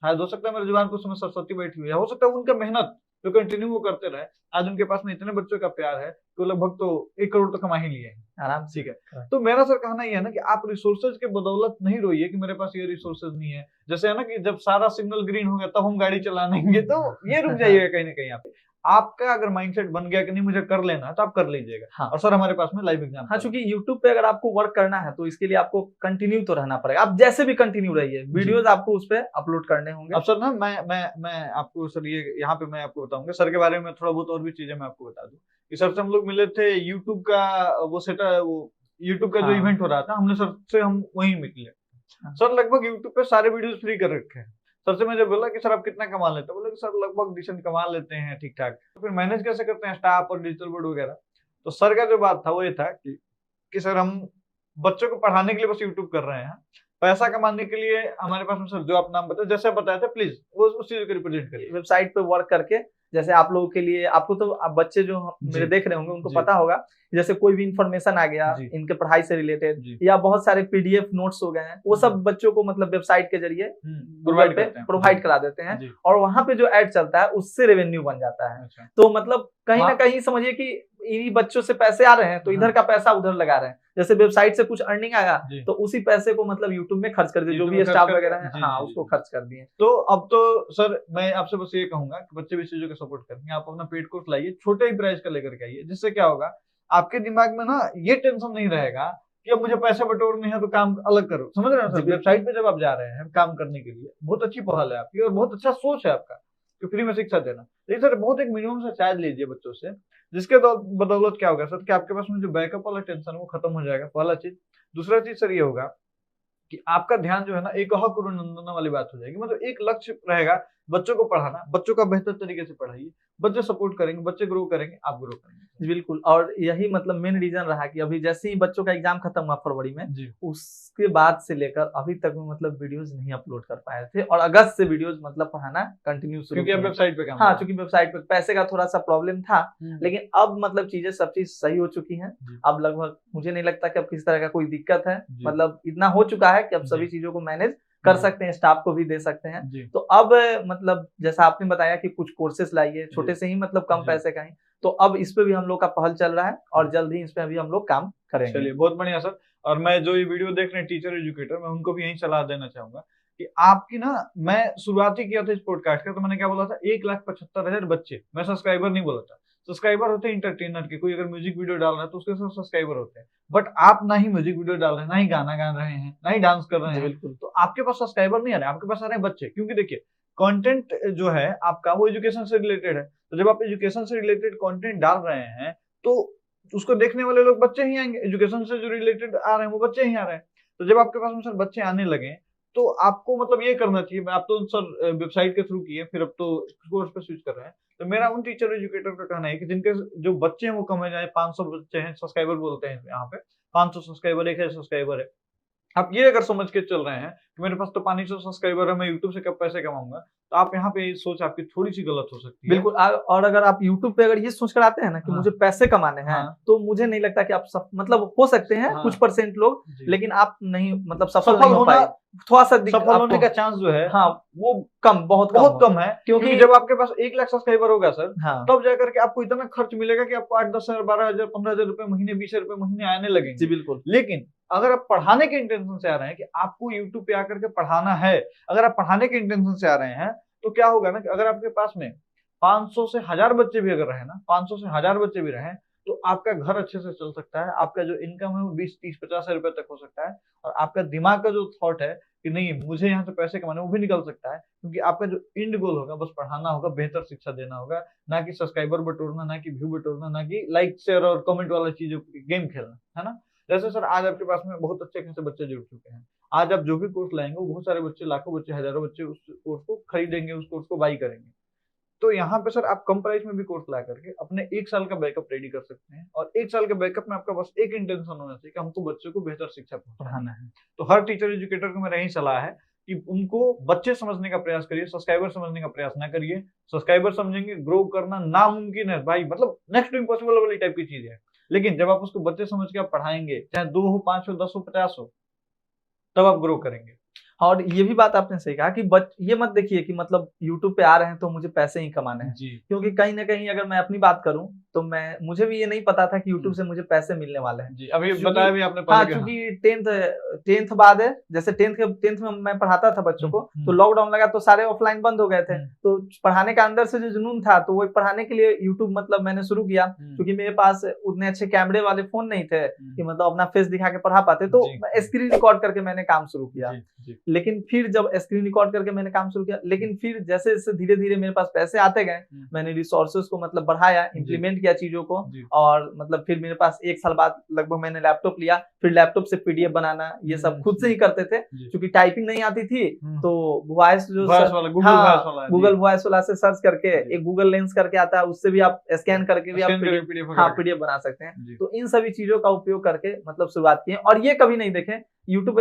शायद हो सकता है मेरे जुबान पर समय सरस्वती बैठी हुई है, हो सकता है उनका मेहनत जो कंटिन्यू वो करते रहे, आज उनके पास में इतने बच्चों का प्यार है कि लगभग तो 1 करोड़ तो कमा ही लिए हैं आराम। ठीक है, तो मेरा सर कहना यह है ना कि आप रिसोर्सेज के बदौलत नहीं रोइए कि मेरे पास ये रिसोर्सेज नहीं है। जैसे है ना कि जब सारा सिग्नल ग्रीन हो गया तब हम गाड़ी चलाएंगे, तो ये रुक जाइएगा कहीं ना कहीं। आप आपका अगर माइंडसेट बन गया कि नहीं मुझे कर लेना है, तो आप कर लीजिएगा। हाँ। और सर हमारे पास में लाइव एग्जाम, हाँ, चूंकि यूट्यूब पे अगर आपको वर्क करना है तो इसके लिए आपको कंटिन्यू तो रहना पड़ेगा। आप जैसे भी कंटिन्यू रहिए, वीडियोस आपको उस पे अपलोड करने होंगे। अब सर ना मैं आपको सर ये यहाँ पे मैं आपको बताऊंगा सर के बारे में थोड़ा बहुत और भी चीजें मैं आपको बता दूं कि सर से हम लोग मिले थे यूट्यूब का वो सेटअप, वो यूट्यूब का जो इवेंट हो रहा था, हमने सर से हम वहीं मिले। सर लगभग यूट्यूब पे सारे वीडियोस फ्री कर रखे हैं। सर से मैं जब बोला कि सर आप कितना कमा लेते हैं, बोले कि सर लगभग डिसेंट कमा लेते हैं, ठीक ठाक। तो फिर मैनेज कैसे करते हैं स्टाफ और डिजिटल बोर्ड वगैरह। तो सर का जो बात था वो ये था कि सर हम बच्चों को पढ़ाने के लिए बस यूट्यूब कर रहे हैं, पैसा कमाने के लिए हमारे पास में सर जो आप नाम बताए, जैसे बताया था, प्लीज वो उस चीज को रिप्रेजेंट करिए। वेबसाइट पे वर्क करके, जैसे आप लोगों के लिए, आपको तो आप बच्चे जो मेरे देख रहे होंगे उनको पता होगा, जैसे कोई भी इंफॉर्मेशन आ गया इनके पढ़ाई से रिलेटेड, या बहुत सारे पीडीएफ नोट्स हो गए हैं, वो सब बच्चों को मतलब वेबसाइट के जरिए प्रोवाइड करा देते हैं, और वहां पे जो एड चलता है उससे रेवेन्यू बन जाता है। तो मतलब कहीं ना कहीं समझिए कि इन्हीं बच्चों से पैसे आ रहे हैं, तो इधर का पैसा उधर लगा रहे हैं। जैसे वेबसाइट से कुछ अर्निंग आया तो उसी पैसे को मतलब यूट्यूब में खर्च कर दिए, जो भी स्टाफ वगैरह है हाँ उसको खर्च कर दिए। तो अब तो सर मैं आपसे बस ये कहूंगा कि बच्चे भी इस चीजों को सपोर्ट करेंगे, आप अपना पेड कोर्स लाइए, छोटे ही प्राइस का लेकर के आइए, जिससे क्या होगा आपके दिमाग में ना ये टेंशन नहीं रहेगा कि अब मुझे पैसे बटोरने हैं तो काम अलग करो। समझ रहे हैं सर, वेबसाइट पे जब आप जा रहे हैं काम करने के लिए, बहुत अच्छी पहल है आपकी और बहुत अच्छा सोच है आपका कि फ्री में शिक्षा देना। लेकिन सर बहुत एक मिनिमम से चार्ज लीजिए बच्चों से, जिसके बदौलत क्या होगा सर कि आपके पास में जो बैकअप वाला टेंशन है वो खत्म हो जाएगा, पहला चीज। दूसरा चीज सर ये होगा कि आपका ध्यान जो है ना एक गुरु नंदना वाली बात हो जाएगी, मतलब एक लक्ष्य रहेगा बच्चों को पढ़ाना, बच्चों का बेहतर तरीके से पढ़ाइए, बच्चे सपोर्ट करेंगे, बच्चे ग्रो करेंगे, आप ग्रो करेंगे। बिल्कुल, और यही मतलब मेन रीजन रहा कि अभी जैसे ही बच्चों का एग्जाम खत्म हुआ फरवरी में, उसके बाद से लेकर अभी तक में मतलब वीडियोस नहीं अपलोड कर पाए थे, और अगस्त से वीडियोस मतलब पढ़ाना कंटिन्यू शुरू क्योंकि अब वेबसाइट पे काम, हाँ चूंकि वेबसाइट पे पैसे का थोड़ा सा प्रॉब्लम था, लेकिन अब मतलब चीजें सब चीज सही हो चुकी हैं। अब लगभग मुझे नहीं लगता कि अब किसी तरह का कोई दिक्कत है, मतलब इतना हो चुका है कि अब सभी चीजों को मैनेज कर सकते हैं, स्टाफ को भी दे सकते हैं। तो अब मतलब जैसा आपने बताया कि कुछ कोर्सेस लाइए, छोटे से ही मतलब कम पैसे का ही, तो अब इस पे भी हम लोग का पहल चल रहा है और जल्द ही इस पे भी हम लोग काम करेंगे। चलिए बहुत बढ़िया सर। और मैं जो ये वीडियो देख रहे हैं टीचर एजुकेटर, मैं उनको भी यही सलाह देना चाहूंगा कि आपकी ना, मैं शुरुआत ही किया था इस पॉडकास्ट का, तो मैंने क्या बोला था 1,75,000 बच्चे, मैं सब्सक्राइबर नहीं बोला था। सब्सक्राइबर होते हैं इंटरटेनर के, कोई अगर म्यूजिक वीडियो डाल रहा है तो उसके साथ सब्सक्राइबर होते हैं, बट आप ना ही म्यूजिक वीडियो डाल रहे हैं, ना ही गाना गा रहे हैं, ना ही डांस कर रहे हैं, बिल्कुल, तो आपके पास सब्सक्राइबर नहीं आ रहे, आपके पास आ रहे हैं बच्चे। क्योंकि देखिए कंटेंट जो है आपका वो एजुकेशन से रिलेटेड है, तो जब आप एजुकेशन से रिलेटेड कंटेंट डाल रहे हैं तो उसको देखने वाले लोग बच्चे ही आएंगे, एजुकेशन से जो रिलेटेड आ रहे हैं वो बच्चे ही आ रहे हैं। तो जब आपके पास में सर बच्चे आने लगे तो आपको मतलब ये करना चाहिए, मैं आप तो सर वेबसाइट के थ्रू किए, फिर अब तो कोर्स पे स्विच कर रहे हैं, तो मेरा उन टीचर एजुकेटर का कहना है कि जिनके जो बच्चे हैं वो कम है, जाए 500 बच्चे हैं, सब्सक्राइबर बोलते हैं यहाँ पे, 500 सब्सक्राइबर, 1000 सब्सक्राइबर है, आप ये अगर समझ के चल रहे हैं कि मेरे पास तो 500 सब्सक्राइबर है, मैं यूट्यूब से कब पैसे कमाऊंगा, तो आप यहाँ पे सोच आपकी थोड़ी सी गलत हो सकती है। बिल्कुल। और अगर आप यूट्यूब पे अगर ये सोच कर आते हैं ना कि मुझे पैसे कमाने हैं, तो मुझे नहीं लगता कि आप मतलब हो सकते हैं कुछ परसेंट लोग, लेकिन आप नहीं मतलब सफल नहीं हो पाए, थोड़ा सा सफल होने का चांस जो है वो कम, बहुत कम है, क्योंकि जब आपके पास 1 लाख सब्सक्राइबर होगा सर, तब जाकर के आपको इतना खर्च मिलेगा कि आपको 8-10 हजार, 12 हजार, 15 हजार रुपए महीने, 20 हजार रुपए महीने आने लगेंगे। जी बिल्कुल। लेकिन अगर आप पढ़ाने के इंटेंशन से आ रहे हैं कि आपको यूट्यूब पे आकर के पढ़ाना है, अगर आप पढ़ाने के इंटेंशन से आ रहे हैं, तो क्या होगा ना कि अगर आपके पास में 500 से 1000 बच्चे भी अगर रहे ना, 500 से 1000 बच्चे भी रहे, तो आपका घर अच्छे से चल सकता है, आपका जो इनकम है वो 20, 30, 50 रुपए तक हो सकता है, और आपका दिमाग का जो थॉट है कि नहीं मुझे यहाँ से पैसे कमाने, वो भी निकल सकता है, क्योंकि आपका जो एंड गोल होगा बस पढ़ाना होगा, बेहतर शिक्षा देना होगा, ना कि सब्सक्राइबर बटोरना, ना कि व्यू बटोरना, ना कि लाइक शेयर और कमेंट वाला चीजों, गेम खेलना, है ना। जैसे सर आज आपके पास में बहुत अच्छे खासे बच्चे जुड़ चुके हैं, आज आप जो भी कोर्स लाएंगे वो बहुत सारे बच्चे, लाखों बच्चे, हजारों बच्चे उस कोर्स को खरीदेंगे, उस कोर्स को बाई करेंगे। तो यहाँ पे सर आप कम प्राइस में भी कोर्स ला करके अपने 1 साल का बैकअप रेडी कर सकते हैं, और 1 साल के बैकअप में आपका बस एक इंटेंशन होना चाहिए कि हमको बच्चों को बेहतर शिक्षा पहुंचाना है। तो हर टीचर एजुकेटर को मेरा यही सलाह है कि उनको बच्चे समझने का प्रयास करिए, सब्सक्राइबर समझने का प्रयास ना करिए। सब्सक्राइबर समझेंगे, ग्रो करना नामुमकिन है भाई, मतलब नेक्स्ट टू इम्पॉसिबल वाली टाइप की चीज है, लेकिन जब आप उसको बच्चे समझ के आप पढ़ाएंगे, चाहे 2 हो, 5 हो, 10 हो, 50 हो, तब आप ग्रो करेंगे। और ये भी बात आपने सही कहा कि ये मत देखिए कि मतलब यूट्यूब पे आ रहे हैं तो मुझे पैसे ही कमाने हैं, क्योंकि कहीं ना कहीं अगर मैं अपनी बात करूं तो मुझे भी ये नहीं पता था कि यूट्यूब से मुझे पैसे मिलने वाले हैं। जी, अभी बताया भी आपने। हाँ, क्योंकि 10th बाद है, जैसे 10th में मैं पढ़ाता था बच्चों को, तो लॉकडाउन लगा तो सारे ऑफलाइन बंद हो गए थे, तो पढ़ाने का अंदर से जो जुनून था, तो वो पढ़ाने के लिए यूट्यूब मतलब मैंने शुरू किया, क्योंकि मेरे पास उतने अच्छे कैमरे वाले फोन नहीं थे कि मतलब अपना फेस दिखा के पढ़ा पाते, तो स्क्रीन रिकॉर्ड करके मैंने काम शुरू किया। लेकिन फिर जब स्क्रीन रिकॉर्ड करके मैंने काम शुरू किया, लेकिन फिर जैसे जैसे धीरे धीरे मेरे पास पैसे आते गए, मैंने रिसोर्सेज को मतलब बढ़ाया, इंप्लीमेंट किया चीजों को, और मतलब फिर मेरे पास 1 साल बाद लगभग मैंने लैपटॉप लिया, फिर लैपटॉप से पीडीएफ बनाना ये सब खुद से ही करते थे, क्योंकि टाइपिंग नहीं आती थी, तो वॉइस जो गूगल वॉइस वाला से सर्च करके, एक गूगल लेंस करके आता है, उससे भी आप स्कैन करके भी आप पीडीएफ बना सकते हैं। तो इन सभी चीजों का उपयोग करके मतलब शुरुआत किए, और ये कभी नहीं देखे यूट्यूब,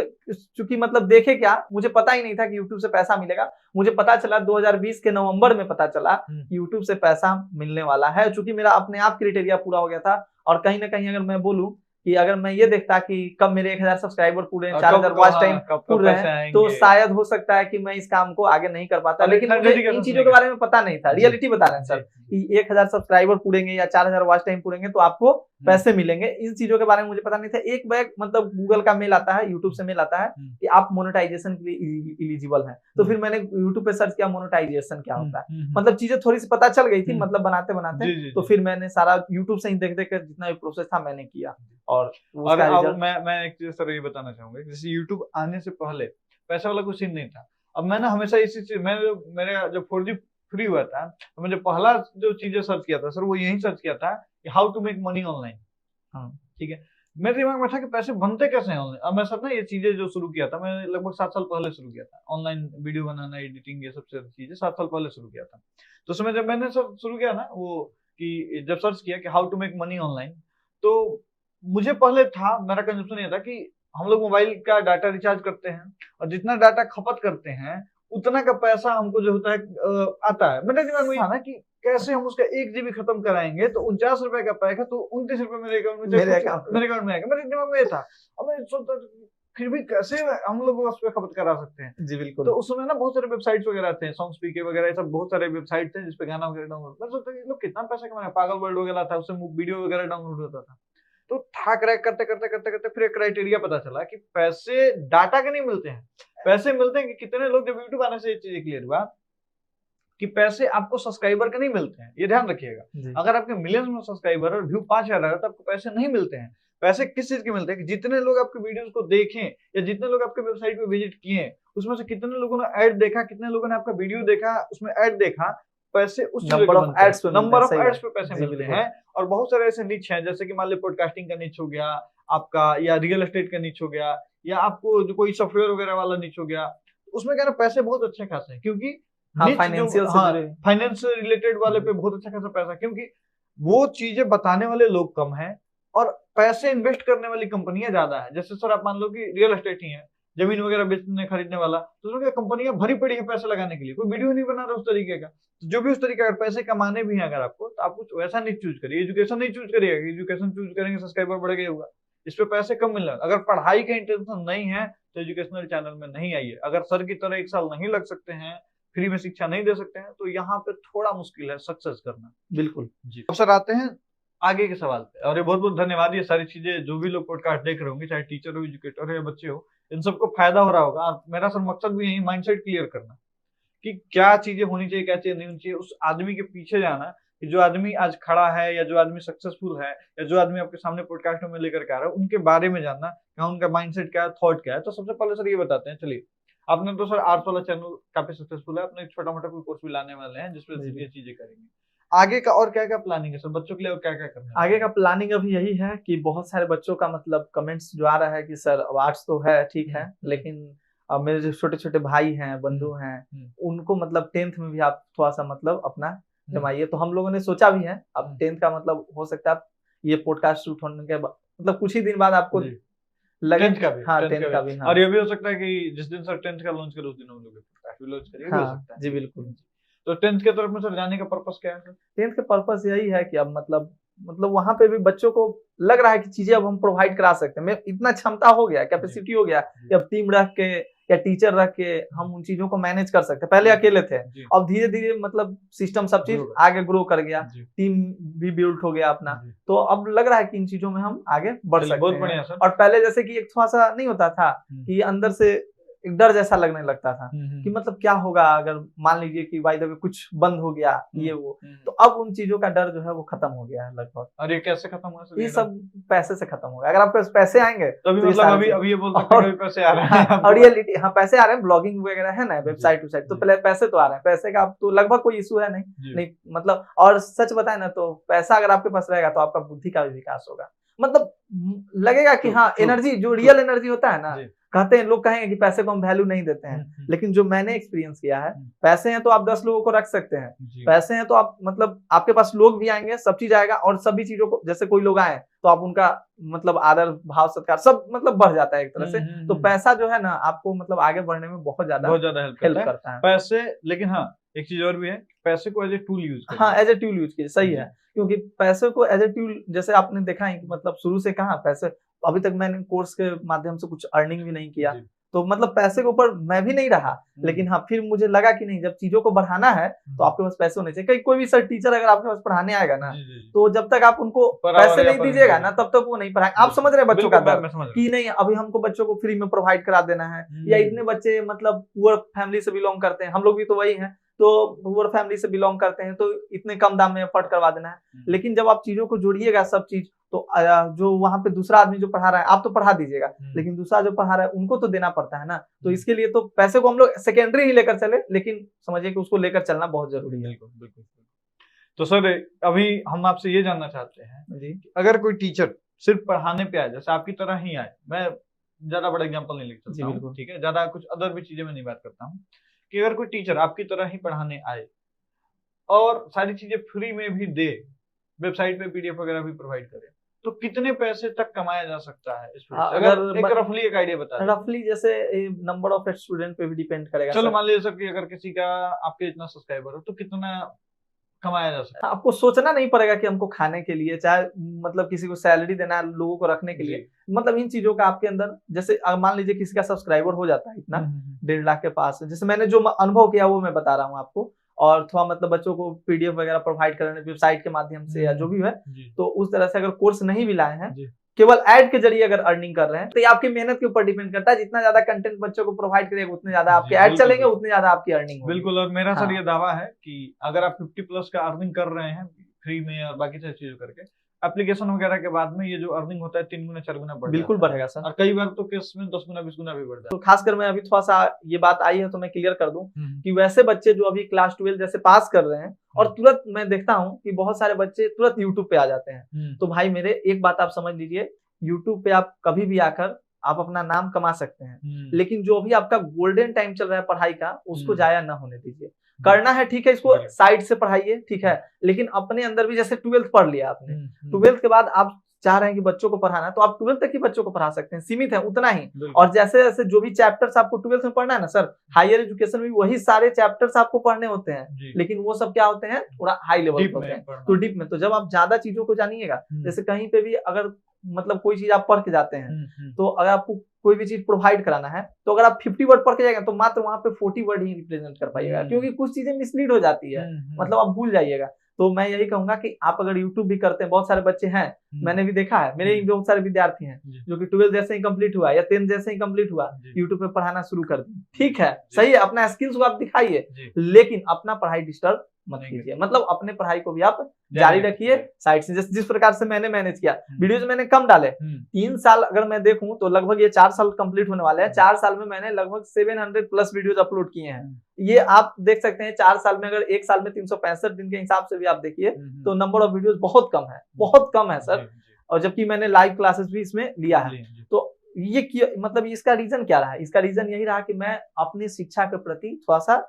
चूंकि मतलब देखे क्या, मुझे पता ही नहीं था कि यूट्यूब से पैसा मिलेगा। मुझे पता चला 2020 के नवंबर में पता चला यूट्यूब से पैसा मिलने वाला है, चूंकि मेरा अपने आप क्राइटेरिया पूरा हो गया था। और कहीं ना कहीं अगर मैं बोलूं कि अगर मैं ये देखता कि कब मेरे 1000 सब्सक्राइबर पूरे, 4000 वॉच टाइम पूरे हैं, तो शायद हो सकता है कि मैं इस काम को आगे नहीं कर पाता। लेकिन मुझे इन चीजों के बारे में पता नहीं था, रियलिटी बता रहे हैं सर कि 1000 सब्सक्राइबर पूरेंगे या 4000 वॉच टाइम पूरेंगे तो आपको पैसे मिलेंगे। इन चीजों के बारे में मुझे पता नहीं था। एक बैग मतलब गूगल का मेल आता है, यूट्यूब से मेल आता है कि आप मोनेटाइजेशन के लिए एलिजिबल हैं, तो फिर मैंने यूट्यूब पे सर्च किया मोनेटाइजेशन क्या होता है, मतलब चीजें थोड़ी सी पता चल गई थी मतलब बनाते बनाते। तो फिर मैंने सारा यूट्यूब से ही देख देख कर जितना भी प्रोसेस था मैंने किया, और मैं एक चीज सर ये बताना चाहूंगा, जैसे यूट्यूब आने से पहले पैसा वाला कुछ सीन नहीं था। अब मैंने हमेशा इसी चीज, मेरा जब 4G फ्री हुआ था, तो मैंने पहला जो चीजें सर्च किया था सर, वो यही सर्च किया था कि how to make money online. ठीक है, मेरे दिमाग में था कि पैसे बनते कैसे हैं ऑनलाइन। अब मैं सर ना ये चीजें जो शुरू किया था, मैंने लगभग 7 साल पहले शुरू किया था, ऑनलाइन वीडियो बनाना, एडिटिंग, ये सब चीजें 7 साल पहले शुरू किया था। तो उसमें जब मैंने सर शुरू किया ना, वो कि जब सर्च किया कि how to make money online, तो मुझे पहले था, मेरा कंजप्शन ये था कि हम लोग मोबाइल का डाटा रिचार्ज करते हैं, और जितना डाटा खपत करते हैं उतना का पैसा हमको जो होता है आता है। मेरे दिमाग में था ना कि कैसे हम उसका 1 GB खत्म कराएंगे तो 49 रुपए का पैसा, तो 29 रुपए मेरे अकाउंट में आएगा। मेरे दिमाग में ये था। अब मैं सोचता फिर भी कैसे हम लोग उस पर खपत करा सकते हैं। जी बिल्कुल। तो उस समय ना बहुत सारे वेबसाइट्स वगैरह थे, सॉन्ग्स पीके वगैरह, सब बहुत सारे वेबसाइट थे जिसपे गाना वगैरह डाउनलोड। मैं सोचता लोग कितना पैसा कमा रहे हैं, पागल वर्ल्ड वगैरह था, उससे वीडियो वगैरह डाउनलोड होता था। तो था क्रैक करते करते करते करते फिर एक क्राइटेरिया पता चला कि पैसे डाटा के नहीं मिलते हैं, पैसे मिलते हैं कि कितने लोग, जब यूट्यूब आने से ये चीज क्लियर हुआ कि पैसे आपको सब्सक्राइबर के नहीं मिलते हैं। ये ध्यान रखिएगा, अगर आपके मिलियंस में सब्सक्राइबर और व्यू 5000 है तो आपको पैसे नहीं मिलते हैं। पैसे किस चीज के मिलते हैं कि जितने लोग आपके वीडियोस को देखें या जितने लोग आपके वेबसाइट पे विजिट किए, उसमें से कितने लोगों ने ऐड देखा, कितने लोगों ने आपका वीडियो देखा, उसमें ऐड देखा, पैसे उस नंबर ऑफ एड्स पे पैसे मिलते हैं। और बहुत सारे ऐसे निच हैं, जैसे कि मान लीजिए पॉडकास्टिंग का निच हो गया आपका, या रियल एस्टेट का निच हो गया, या आपको जो कोई सॉफ्टवेयर वगैरह वाला नीच हो गया, उसमें क्या ना पैसे बहुत अच्छे खासे हैं, क्योंकि फाइनेंस से रिलेटेड वाले पे बहुत अच्छा खासा पैसा, क्योंकि वो चीजें बताने वाले लोग कम हैं और पैसे इन्वेस्ट करने वाली कंपनियां ज्यादा है। जैसे सर आप मान लो कि रियल एस्टेट ही है, जमीन वगैरह बेचने खरीदने वाला, तो उसमें क्या कंपनियां भरी पड़ी है पैसे लगाने के लिए, कोई वीडियो नहीं बना रहा उस तरीके का। तो जो भी उस तरीके अगर पैसे कमाने भी हैं अगर आपको, तो आप कुछ वैसा नहीं चूज करिए, एजुकेशन नहीं चूज करिएगा, एजुकेशन चूज करेंगे सब्सक्राइबर बढ़ गया होगा, इस पे पैसे कम मिल रहा है। अगर पढ़ाई का इंटेंशन नहीं है तो एजुकेशनल चैनल में नहीं आइए। अगर सर की तरह 1 साल नहीं लग सकते हैं, फ्री में शिक्षा नहीं दे सकते हैं, तो यहाँ पे थोड़ा मुश्किल है सक्सेस करना। बिल्कुल जी। अब सर आते हैं आगे के सवाल पे, और ये बहुत बहुत धन्यवाद। ये सारी चीजें जो भी लोग पॉडकास्ट देख रहे होंगे, चाहे टीचर हो, एजुकेटर हो या बच्चे हो, इन सबको फायदा हो रहा होगा। और मेरा सर मकसद भी यही माइंडसेट क्लियर करना कि क्या चीजें होनी चाहिए, क्या चीजें नहीं होनी चाहिए, उस आदमी के पीछे जाना कि जो आदमी आज खड़ा है या जो आदमी सक्सेसफुल है या जो आदमी आपके सामने पॉडकास्ट में लेकर के आ रहा है, उनके बारे में जानना, क्या उनका माइंडसेट क्या है, थॉट क्या है। तो सबसे पहले सर ये बताते हैं, चलिए आपने तो सर आर्ट्स वाला चैनल काफी सक्सेसफुल है, अपने एक छोटा मोटा कोई कोर्स भी लाने वाले हैं जिसमें ये चीजें करेंगे। आगे का और क्या क्या प्लानिंग है सर बच्चों के लिए, और क्या क्या करना है? आगे का प्लानिंग अभी यही है कि बहुत सारे बच्चों का मतलब कमेंट्स जो आ रहा है कि सर आर्ट्स तो है ठीक है, लेकिन अब मेरे जो छोटे छोटे भाई हैं, बंधु हैं, उनको मतलब 10th में भी आप थोड़ा सा मतलब अपना जमाइए। तो हम लोगों ने सोचा भी है, अब 10th का मतलब हो सकता है ये पॉडकास्ट शूट होने के बाद मतलब कुछ ही दिन बाद आपको लगे। 10th का भी, हाँ 10th का भी। और ये भी हो सकता है कि जिस दिन सर 10th का लॉन्च करे उस दिन हम लोग पॉडकास्ट भी लॉन्च करेंगे, हो सकता है। जी बिल्कुल। तो 10th के तरफ में सर जाने का पर्पस क्या है सर? 10th का पर्पस यही है कि अब मतलब वहां पे भी बच्चों को लग रहा है कि चीजें अब हम प्रोवाइड करा सकते हैं, इतना क्षमता हो गया, कैपेसिटी हो गया कि अब टीम रख के या टीचर रख के हम उन चीजों को मैनेज कर सकते हैं। पहले अकेले थे, अब धीरे धीरे मतलब सिस्टम सब चीज आगे ग्रो कर गया, टीम भी बिल्ड हो गया अपना, तो अब लग रहा है कि इन चीजों में हम आगे बढ़ सकते हैं। और पहले जैसे कि एक थोड़ा सा नहीं होता था कि अंदर से एक डर जैसा लगने लगता था कि मतलब क्या होगा अगर मान लीजिए कि बाय द वे कुछ बंद हो गया ये वो, तो अब उन चीजों का डर जो है वो खत्म हो गया है लगभग। और ये कैसे खत्म हुआ सर? ये सब पैसे से खत्म होगा। अगर आपके पास पैसे आएंगे तो मतलब अभी ये बोल सकते हैं पैसे आ रहे हैं और रियलिटी, हाँ पैसे आ रहे हैं, ब्लॉगिंग वगैरह है ना, वेबसाइट टू साइट, तो पहले पैसे तो आ रहे हैं, पैसे का अब तो लगभग कोई इशू है नहीं मतलब। और सच बताए ना तो पैसा अगर आपके पास रहेगा तो आपका बुद्धि का भी विकास होगा, मतलब लगेगा कि हाँ एनर्जी, जो रियल एनर्जी होता है ना, कहते हैं लोग कहेंगे कि पैसे को हम वैल्यू नहीं देते हैं, लेकिन जो मैंने एक्सपीरियंस किया है, पैसे हैं तो आप 10 लोगों को रख सकते हैं, पैसे हैं तो आप मतलब आपके पास लोग भी आएंगे, सब चीज आएगा, और सभी चीजों को जैसे कोई लोग आए तो आप उनका मतलब आदर भाव सत्कार सब मतलब बढ़ जाता है एक तरह से। तो पैसा जो है ना आपको मतलब आगे बढ़ने में बहुत ज्यादा हेल्प करता है पैसे। लेकिन हाँ एक चीज और भी है, पैसे को एज ए टूल यूज करिए। हाँ एज ए टूल यूज कीजिए, सही है, क्योंकि पैसे को एज ए टूल, जैसे आपने देखा है कि मतलब शुरू से कहाँ पैसे, अभी तक मैंने कोर्स के माध्यम से कुछ अर्निंग भी नहीं किया, तो मतलब पैसे के ऊपर मैं भी नहीं रहा, लेकिन हाँ फिर मुझे लगा कि नहीं, जब चीजों को बढ़ाना है तो आपके पास पैसे होने चाहिए। कोई भी सर टीचर अगर आपके पास पढ़ाने आएगा ना, तो जब तक आप उनको पैसे नहीं दीजिएगा ना तब तक वो नहीं पढ़ाएंगे। आप समझ रहे हैं बच्चों का दर्द कि नहीं, अभी हमको बच्चों को फ्री में प्रोवाइड करा देना है, या इतने बच्चे मतलब पुअर फैमिली से बिलोंग करते हैं, हम लोग भी तो वही हैं, तो पुअर फैमिली से बिलोंग करते हैं, तो इतने कम दाम में एफर्ट करवा देना है। लेकिन जब आप चीजों को जोड़िएगा सब चीज, तो जो वहां पे दूसरा आदमी जो पढ़ा रहा है, आप तो पढ़ा दीजिएगा, लेकिन दूसरा जो पढ़ा रहा है उनको तो देना पड़ता है ना। तो इसके लिए तो पैसे को हम लोग सेकेंडरी ही लेकर चले, लेकिन समझिए कि उसको लेकर चलना बहुत जरूरी है। बिल्कुल। तो सर अभी हम आपसे ये जानना चाहते हैं जी, अगर कोई टीचर सिर्फ पढ़ाने पे आए, जैसे आपकी तरह ही आए, मैं ज्यादा बड़ा एग्जाम्पल नहीं लिख सकता हूँ, ठीक है, ज्यादा कुछ अदर भी चीजें में नहीं बात करता हूँ, कि अगर कोई टीचर आपकी तरह ही पढ़ाने आए और सारी चीजें फ्री में भी दे, वेबसाइट पे पीडीएफ वगैरह भी प्रोवाइड करे, तो कितने पैसे तक कमाया जा सकता है इस अगर एक रफली एक आइडिया बता। रफली जैसे नंबर ऑफ स्टूडेंट पे भी डिपेंड करेगा। चलो मान लीजिए सर कि अगर किसी का आपके इतना सब्सक्राइबर हो तो कितना कमाया जा सकता है? आपको सोचना नहीं पड़ेगा कि हमको खाने के लिए, चाहे मतलब किसी को सैलरी देना है, लोगों को रखने के लिए, मतलब इन चीजों का आपके अंदर, जैसे मान लीजिए किसी का सब्सक्राइबर हो जाता है इतना 1.5 लाख के पास, जैसे मैंने जो अनुभव किया वो मैं बता रहा हूँ आपको, और थोड़ा मतलब बच्चों को पीडीएफ वगैरह प्रोवाइड करने वेबसाइट के माध्यम से या जो भी है, तो उस तरह से अगर कोर्स नहीं भी लाए हैं, केवल ऐड के जरिए अगर अर्निंग कर रहे हैं, तो ये आपकी मेहनत के ऊपर डिपेंड करता है। जितना ज्यादा कंटेंट बच्चों को प्रोवाइड करेगा उतने ज्यादा आपके ऐड चलेंगे, उतने ज्यादा आपकी अर्निंग होगी। बिल्कुल। और मेरा सर ये दावा है कि अगर आप 50+ का अर्निंग कर रहे हैं फ्री में और बाकी सारी चीजों करके, एप्लीकेशन वगैरह के बाद में ये जो अर्निंग होता है 3 गुना 4 गुना बढ़ बिल्कुल बढ़ेगा सर, और कई बार तो केस में 10 गुना 20 गुना भी बढ़ जाता है। तो खासकर मैं अभी थोड़ा सा ये बात आई है तो मैं क्लियर कर दूं कि वैसे बच्चे जो अभी क्लास 12 जैसे पास कर रहे हैं और तुरंत मैं देखता हूं कि बहुत सारे बच्चे तुरंत यूट्यूब पे आ जाते हैं, तो भाई मेरे एक बात आप समझ लीजिए, यूट्यूब पे आप कभी भी आकर आप अपना नाम कमा सकते हैं, लेकिन जो अभी आपका गोल्डन टाइम चल रहा है पढ़ाई का, उसको जाया ना होने दीजिए। करना है ठीक है, इसको साइड से पढ़ाइए, ठीक है, लेकिन अपने अंदर भी, जैसे 12th पढ़ लिया आपने, 12th के बाद आप चाह रहे हैं कि बच्चों को पढ़ाना, तो आप 12th तक ही बच्चों को पढ़ा सकते हैं, सीमित है उतना ही। और जैसे जैसे जो भी चैप्टर्स आपको 12th में पढ़ना है ना सर, हायर एजुकेशन में वही सारे चैप्टर्स आपको पढ़ने होते हैं, लेकिन वो सब क्या होते हैं, थोड़ा हाई लेवल पे होते हैं, तो डीप में। तो जब आप ज्यादा चीजों को जानिएगा, जैसे कहीं पे भी अगर मतलब कोई चीज आप पढ़ के जाते हैं, तो अगर आपको कोई भी चीज प्रोवाइड कराना है, तो अगर आप 50 वर्ड पढ़ के जाएंगे तो मात्र वहां पे 40 वर्ड ही रिप्रेजेंट कर पाइएगा, क्योंकि कुछ चीजें मिसलीड हो जाती है, मतलब आप भूल जाइएगा। तो मैं यही कहूंगा कि आप अगर यूट्यूब भी करते हैं, बहुत सारे बच्चे हैं, मैंने भी देखा है, मेरे बहुत सारे विद्यार्थी हैं जो कि 12 जैसे ही कंप्लीट हुआ या 10 जैसे ही कंप्लीट हुआ, यूट्यूब पे पढ़ाना शुरू कर दिए। ठीक है, सही है, अपना स्किल्स को आप दिखाइए, लेकिन अपना पढ़ाई डिस्टर्ब मत कीजिए, मतलब अपने पढ़ाई को भी आप जारी रखिए साइड से। जिस प्रकार से मैंने मैनेज किया, वीडियोज मैंने कम डाले, 3 साल अगर मैं देखूं तो लगभग ये 4 साल कंप्लीट होने वाले हैं, 4 साल में मैंने लगभग 700 प्लस वीडियोज अपलोड किए हैं। ये आप देख सकते हैं 4 साल में, अगर एक साल में 365 दिन के हिसाब से भी आप देखिए तो नंबर ऑफ वीडियोज बहुत कम है, बहुत कम है सर। और जबकि मैंने लाइव क्लासेस भी इसमें लिया है। तो ये मतलब इसका रीजन क्या रहा? इसका रीजन यही रहा कि मैं अपनी शिक्षा के प्रति थोड़ा सा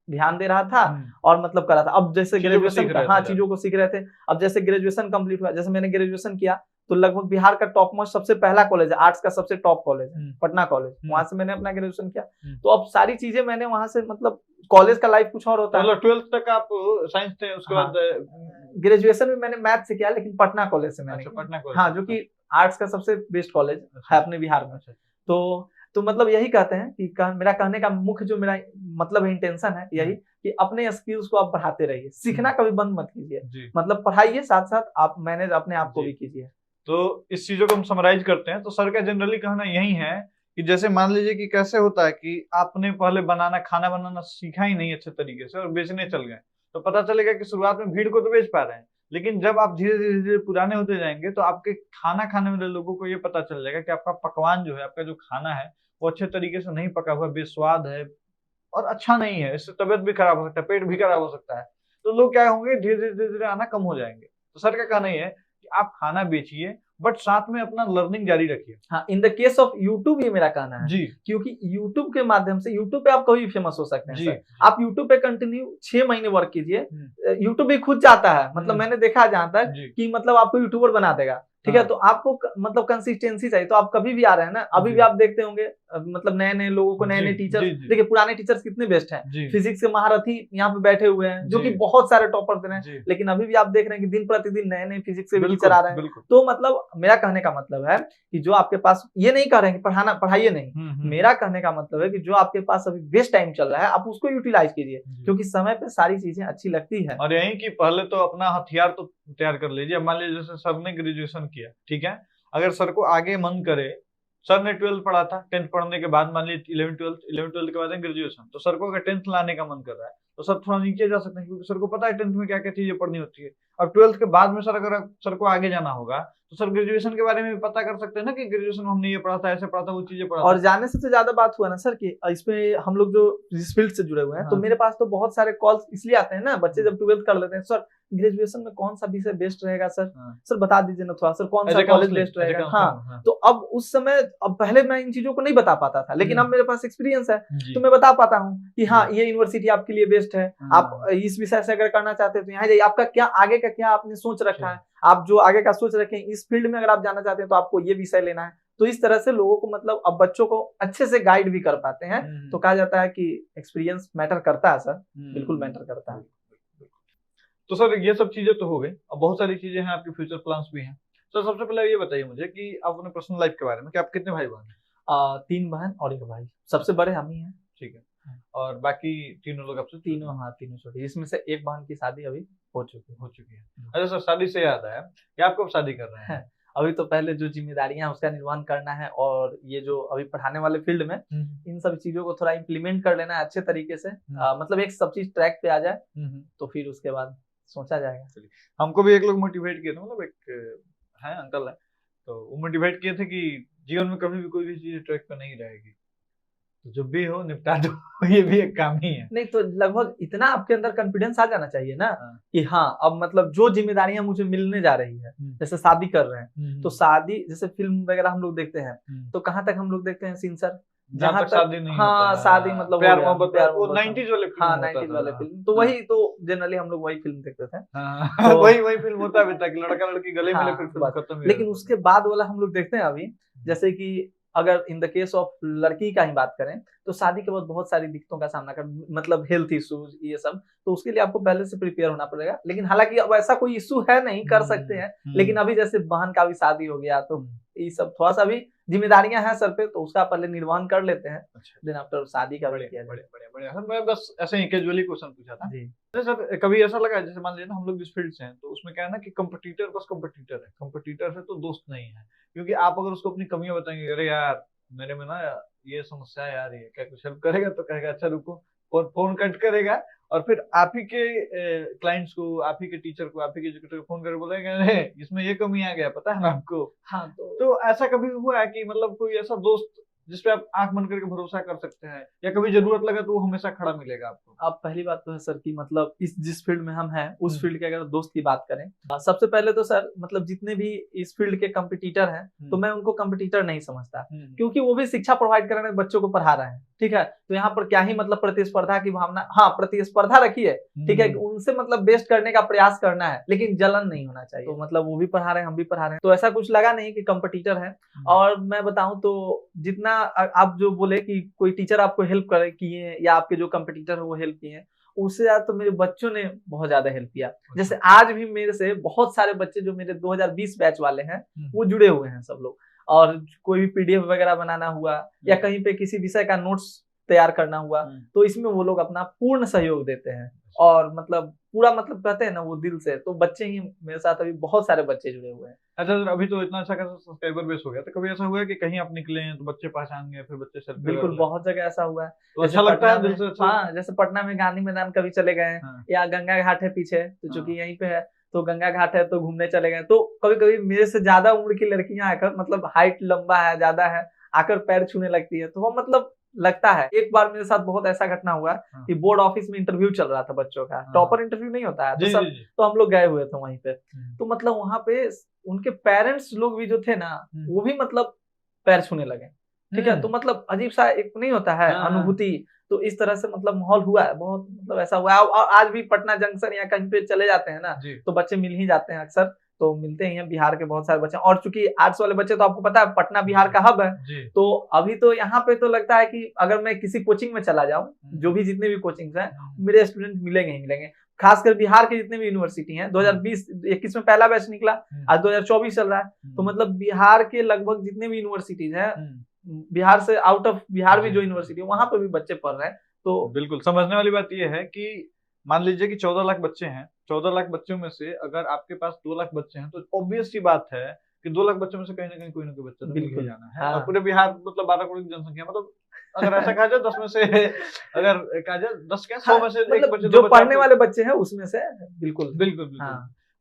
ध्यान दे रहा था और मतलब कर रहा था। अब जैसे ग्रेजुएशन, हाँ, चीजों को सीख रहे थे। अब जैसे ग्रेजुएशन कंप्लीट हुआ, जैसे मैंने ग्रेजुएशन किया तो लगभग बिहार का टॉप मोस्ट सबसे पहला कॉलेज है, आर्ट्स का सबसे टॉप कॉलेज है पटना कॉलेज, वहां से मैंने अपना ग्रेजुएशन किया। तो अब सारी चीजें मैंने वहां से, मतलब कॉलेज का लाइफ कुछ और होता है। 12th तक आप साइंस थे, उसके बाद ग्रेजुएशन में मैंने मैथ से किया, लेकिन पटना कॉलेज से मैंने, पटना कॉलेज, हाँ, जो कि आर्ट्स का सबसे बेस्ट कॉलेज है अपने बिहार में। तो मतलब यही कहते हैं कि मेरा कहने का मुख्य जो मेरा मतलब इंटेंशन है यही कि अपने स्किल्स को आप बढ़ाते रहिए, सीखना कभी बंद मत कीजिए, मतलब पढ़ाइए, साथ साथ आप मैनेज अपने आप को भी कीजिए। तो इस चीजों को हम समराइज करते हैं तो सर का जनरली कहना यही है कि जैसे मान लीजिए कि कैसे होता है कि आपने पहले खाना बनाना सीखा ही नहीं अच्छे तरीके से और बेचने चल गए, तो पता चलेगा कि शुरुआत में भीड़ को तो बेच पा रहे हैं, लेकिन जब आप धीरे धीरे पुराने होते जाएंगे तो आपके खाना खाने वाले लोगों को ये पता चल जाएगा कि आपका पकवान जो है, आपका जो खाना है वो अच्छे तरीके से नहीं पका हुआ, बेस्वाद है और अच्छा नहीं है, इससे तबियत भी खराब हो सकता है, पेट भी खराब हो सकता है। तो लोग क्या होंगे, धीरे धीरे आना कम हो जाएंगे। तो सर का कहना ये है कि आप खाना बेचिए बट साथ में अपना लर्निंग जारी रखिए। हाँ, in the case of YouTube ये मेरा कहना है जी, क्योंकि यूट्यूब के माध्यम से, यूट्यूब पे आप कभी फेमस हो सकते हैं सर। आप यूट्यूब पे कंटिन्यू 6 महीने वर्क कीजिए, यूट्यूब भी खुद जाता है, मतलब मैंने देखा जहां तक कि मतलब आपको यूट्यूबर बना देगा, ठीक है। तो आपको मतलब कंसिस्टेंसी चाहिए, तो आप कभी भी आ रहे हैं ना, अभी भी आप देखते होंगे मतलब नए नए लोगों को, नए नए टीचर्स, देखिए पुराने टीचर्स कितने बेस्ट हैं, फिजिक्स के महारथी यहाँ पे बैठे हुए हैं जो कि बहुत सारे टॉपर दे रहे हैं, लेकिन अभी भी आप देख रहे हैं कि दिन प्रतिदिन नए नए फिजिक्स के टीचर आ रहे हैं। तो मतलब मेरा कहने का मतलब है कि जो आपके पास, ये नहीं कह रहे हैं कि पढ़ाइए नहीं, मेरा कहने का मतलब है कि जो आपके पास अभी बेस्ट टाइम चल रहा है आप उसको यूटिलाइज कीजिए, क्योंकि समय पे सारी चीजें अच्छी लगती है। और यही कि पहले तो अपना हथियार तो तैयार कर लीजिए। मान लीजिए जैसे सर ने ग्रेजुएशन किया, ठीक है, अगर सर को आगे मन करे, सर ने 12th पढ़ा था, 10th पढ़ने के बाद मान लीजिए 11 12th के बाद ग्रेजुएशन, तो सर को अगर 10th लाने का मन कर रहा है तो सर थोड़ा नीचे जा सकते हैं, क्योंकि सर को पता है 10th में क्या क्या चीजें पढ़नी होती है। अब 12th के बाद में सर अगर सर को आगे जाना होगा तो सर ग्रेजुएशन के बारे में भी पता कर सकते हैं ना कि ग्रेजुएशन में हमने ये पढ़ा था, ऐसे पढ़ा था, वो चीजें पढ़ा था। और जानने से ज्यादा बात हुआ ना सर कि इसमें हम लोग जो इस फील्ड से जुड़े हुए हैं, तो मेरे पास तो बहुत सारे कॉल्स इसलिए आते हैं ना, बच्चे जब 12th कर लेते हैं, सर ग्रेजुएशन में कौन सा विषय बेस्ट रहेगा सर, सर बता दीजिए ना थोड़ा, सर कौन सा कॉलेज बेस्ट रहेगा। हाँ, तो अब उस समय, अब पहले मैं इन चीजों को नहीं बता पाता था, लेकिन अब मेरे पास एक्सपीरियंस है तो मैं बता पाता हूँ कि हाँ, ये यूनिवर्सिटी आपके लिए बेस्ट है, आप इस विषय से अगर करना चाहते हैं तो यहाँ जाइए। आपका क्या आगे का क्या आपने सोच रखा है, आप जो आगे का सोच रखे हैं इस फील्ड में अगर आप जाना चाहते हैं तो आपको ये विषय लेना है। तो इस तरह से लोगों को, मतलब अब बच्चों को अच्छे से गाइड भी कर पाते हैं। तो कहा जाता है कि एक्सपीरियंस मैटर करता है सर, बिल्कुल मैटर करता है। तो सर ये सब चीजें तो हो गई, अब बहुत सारी चीजें हैं, आपके फ्यूचर प्लान्स भी हैं। सर सबसे पहले ये बताइए मुझे कि आप अपने पर्सनल लाइफ के बारे में, कि आप कितने भाई बहन हैं? 3 बहन और 1 भाई, सबसे बड़े हम ही हैं। ठीक है, और बाकी तीनों लोग आपसे? तीनों, हाँ, तीनों छोटे, इसमें से 1 बहन की शादी अभी हो चुकी है। अच्छा सर, शादी से याद आया कि आप कब शादी कर रहे हैं? अभी तो पहले जो जिम्मेदारियां उसका निर्वहन करना है, और ये जो अभी पढ़ाने वाले फील्ड में इन सब चीजों को थोड़ा इम्प्लीमेंट कर लेना है अच्छे तरीके से, मतलब एक सब चीज ट्रैक पे आ जाए, तो फिर उसके बाद सोचा जाएगा। हमको भी एक लोग मोटिवेट किए थे, मतलब एक है अंकल है, तो वो मोटिवेट किए थे कि जीवन में कभी भी कोई भी चीज ट्रैक पे नहीं रहेगी, तो जब भी हो निपटा दो ये भी एक काम ही है। नहीं तो लगभग इतना आपके अंदर कॉन्फिडेंस आ जाना चाहिए ना कि हाँ अब मतलब जो जिम्मेदारियां मुझे मिलने जा रही है, जैसे शादी कर रहे हैं तो शादी जैसे फिल्म वगैरह हम लोग देखते हैं तो कहाँ तक हम लोग देखते हैं सीन सर, जहाँ तक शादी नहीं हाँ शादी मतलब प्यार मोहब्बत, वो 90s वाले फिल्म, हाँ 90s वाले फिल्म, तो वही तो जनरली हम लोग वही फिल्म देखते थे। तो वही फिल्म होता है कि लड़का लड़की गले मिले फिर फिल्म खत्म। लेकिन उसके बाद वाला हम लोग देखते हैं अभी, जैसे कि अगर इन द केस ऑफ लड़की का ही बात करें तो शादी के बाद बहुत सारी दिक्कतों का सामना कर, मतलब हेल्थ इश्यूज ये सब, तो उसके लिए आपको पहले से प्रिपेयर होना पड़ेगा। लेकिन हालांकि अब ऐसा कोई इशू है नहीं, कर सकते हैं, लेकिन अभी जैसे बहन का भी शादी हो गया तो ये सब थोड़ा सा भी जिम्मेदारियां हैं सर पे, तो उसका पहले निर्वहन कर लेते हैं, देन आफ्टर शादी का बढ़िया। सर मैं बस ऐसे ही कैजुअली क्वेश्चन पूछा था जी। सर कभी ऐसा लगा जैसे मान लीजिए ना हम लोग जिस फील्ड से हैं तो उसमें क्या है ना कि कंपटीटर बस कंपटीटर है, कंपटीटर है तो दोस्त नहीं है। क्योंकि आप अगर उसको अपनी कमियां बताएंगे, अरे यार मेरे में ना ये समस्या है यार, ये क्या कुछ हेल्प करेगा, तो कहेगा अच्छा रुको, और फोन कट करेगा और फिर आप ही के क्लाइंट्स को, आप ही के टीचर को, आप ही के एजुकेटर को फोन करके बोलेंगे इसमें ये कमी आ गया, पता है ना आपको। हाँ तो ऐसा कभी हुआ है कि मतलब कोई ऐसा दोस्त जिसपे आप आंख बंद करके भरोसा कर सकते हैं, या कभी जरूरत लगा तो वो हमेशा खड़ा मिलेगा आपको? अब पहली बात तो है सर कि मतलब इस जिस फील्ड में हम हैं उस फील्ड के अगर दोस्त की बात करें, सबसे पहले तो सर मतलब जितने भी इस फील्ड के कंपटीटर हैं तो मैं उनको कंपटीटर नहीं समझता, क्योंकि वो भी शिक्षा प्रोवाइड कर रहे हैं, बच्चों को पढ़ा रहे हैं, ठीक है। तो यहाँ पर क्या ही मतलब प्रतिस्पर्धा की भावना, हाँ प्रतिस्पर्धा रखिए, ठीक है, उनसे मतलब बेस्ट करने का प्रयास करना है, लेकिन जलन नहीं होना चाहिए। तो मतलब वो भी पढ़ा रहे हैं, हम भी पढ़ा रहे हैं, तो ऐसा कुछ लगा नहीं कि कंपटीटर है। और मैं बताऊं तो जितना आप जो बोले कि कोई टीचर आपको हेल्प करे किए या आपके जो कंपटीटर है वो हेल्प किए, उससे ज्यादा तो मेरे बच्चों ने बहुत ज्यादा हेल्प किया। जैसे आज भी मेरे से बहुत सारे बच्चे जो मेरे 2020 बैच वाले हैं वो जुड़े हुए हैं सब लोग, और कोई भी पीडीएफ वगैरह बनाना हुआ या कहीं पे किसी विषय का नोट्स तैयार करना हुआ तो इसमें वो लोग अपना पूर्ण सहयोग देते हैं, और मतलब पूरा मतलब कहते हैं ना वो दिल से। तो बच्चे ही मेरे साथ अभी बहुत सारे बच्चे जुड़े हुए हैं। अच्छा सर, अभी तो इतना अच्छा खासा सब्सक्राइबर बेस हो गया, तो कभी ऐसा हुआ है कि कहीं आप निकले हैं तो बच्चे पहचान गए, फिर बच्चे सेल्फी? बिल्कुल बहुत जगह ऐसा हुआ है। तो अच्छा लगता है दिल से? हाँ जैसे पटना में गांधी मैदान कभी चले गए, या गंगा घाट है पीछे, तो चूंकि यहीं पे है तो गंगा घाट है तो घूमने चले गए, तो कभी कभी मेरे से ज्यादा उम्र की लड़कियां आकर, मतलब हाइट लंबा है ज्यादा है, आकर पैर छूने लगती है, तो वो मतलब लगता है। एक बार मेरे साथ बहुत ऐसा घटना हुआ कि बोर्ड ऑफिस में इंटरव्यू चल रहा था बच्चों का, टॉपर इंटरव्यू नहीं होता है, तो हम लोग गए हुए थे वहीं पे, तो मतलब वहां पे उनके पेरेंट्स लोग भी जो थे ना वो भी मतलब पैर छूने लगे, ठीक है। तो मतलब अजीब सा एक नहीं होता है अनुभूति, तो इस तरह से मतलब माहौल हुआ है बहुत, मतलब ऐसा हुआ है। और आज भी पटना जंक्शन या कहीं पे चले जाते हैं ना तो बच्चे मिल ही जाते हैं अक्सर, तो मिलते ही हैं बिहार के बहुत सारे बच्चे। और चूंकि आर्ट्स वाले बच्चे तो आपको पता है पटना बिहार का हब है, तो अभी तो यहाँ पे तो लगता है कि अगर मैं किसी कोचिंग में चला जाऊं, जो भी जितने भी कोचिंग हैं मेरे स्टूडेंट मिलेंगे ही मिलेंगे, खासकर बिहार के जितने भी यूनिवर्सिटी हैं। 2020-21 में पहला बैच निकला, आज 2024 चल रहा है, तो मतलब बिहार के लगभग जितने भी यूनिवर्सिटीज हैं, बिहार से आउट ऑफ बिहार भी जो यूनिवर्सिटी है वहां पे भी बच्चे पढ़ रहे हैं। तो बिल्कुल समझने वाली बात यह है कि मान लीजिए कि 14 लाख बच्चे हैं, 14 लाख बच्चों में से अगर आपके पास 2 लाख बच्चे हैं तो ऑब्वियस सी बात है कि 2 लाख बच्चों में से कहीं ना कहीं कोई ना कोई बच्चा तो बिल्कुल जाना है। और पूरे बिहार मतलब 12 करोड़ की जनसंख्या, मतलब अगर ऐसा कहा जाए 10 में से अगर कहा जाए 10 क्या 100 में से एक बच्चे जो पढ़ने वाले बच्चे हैं उसमें से बिल्कुल बिल्कुल।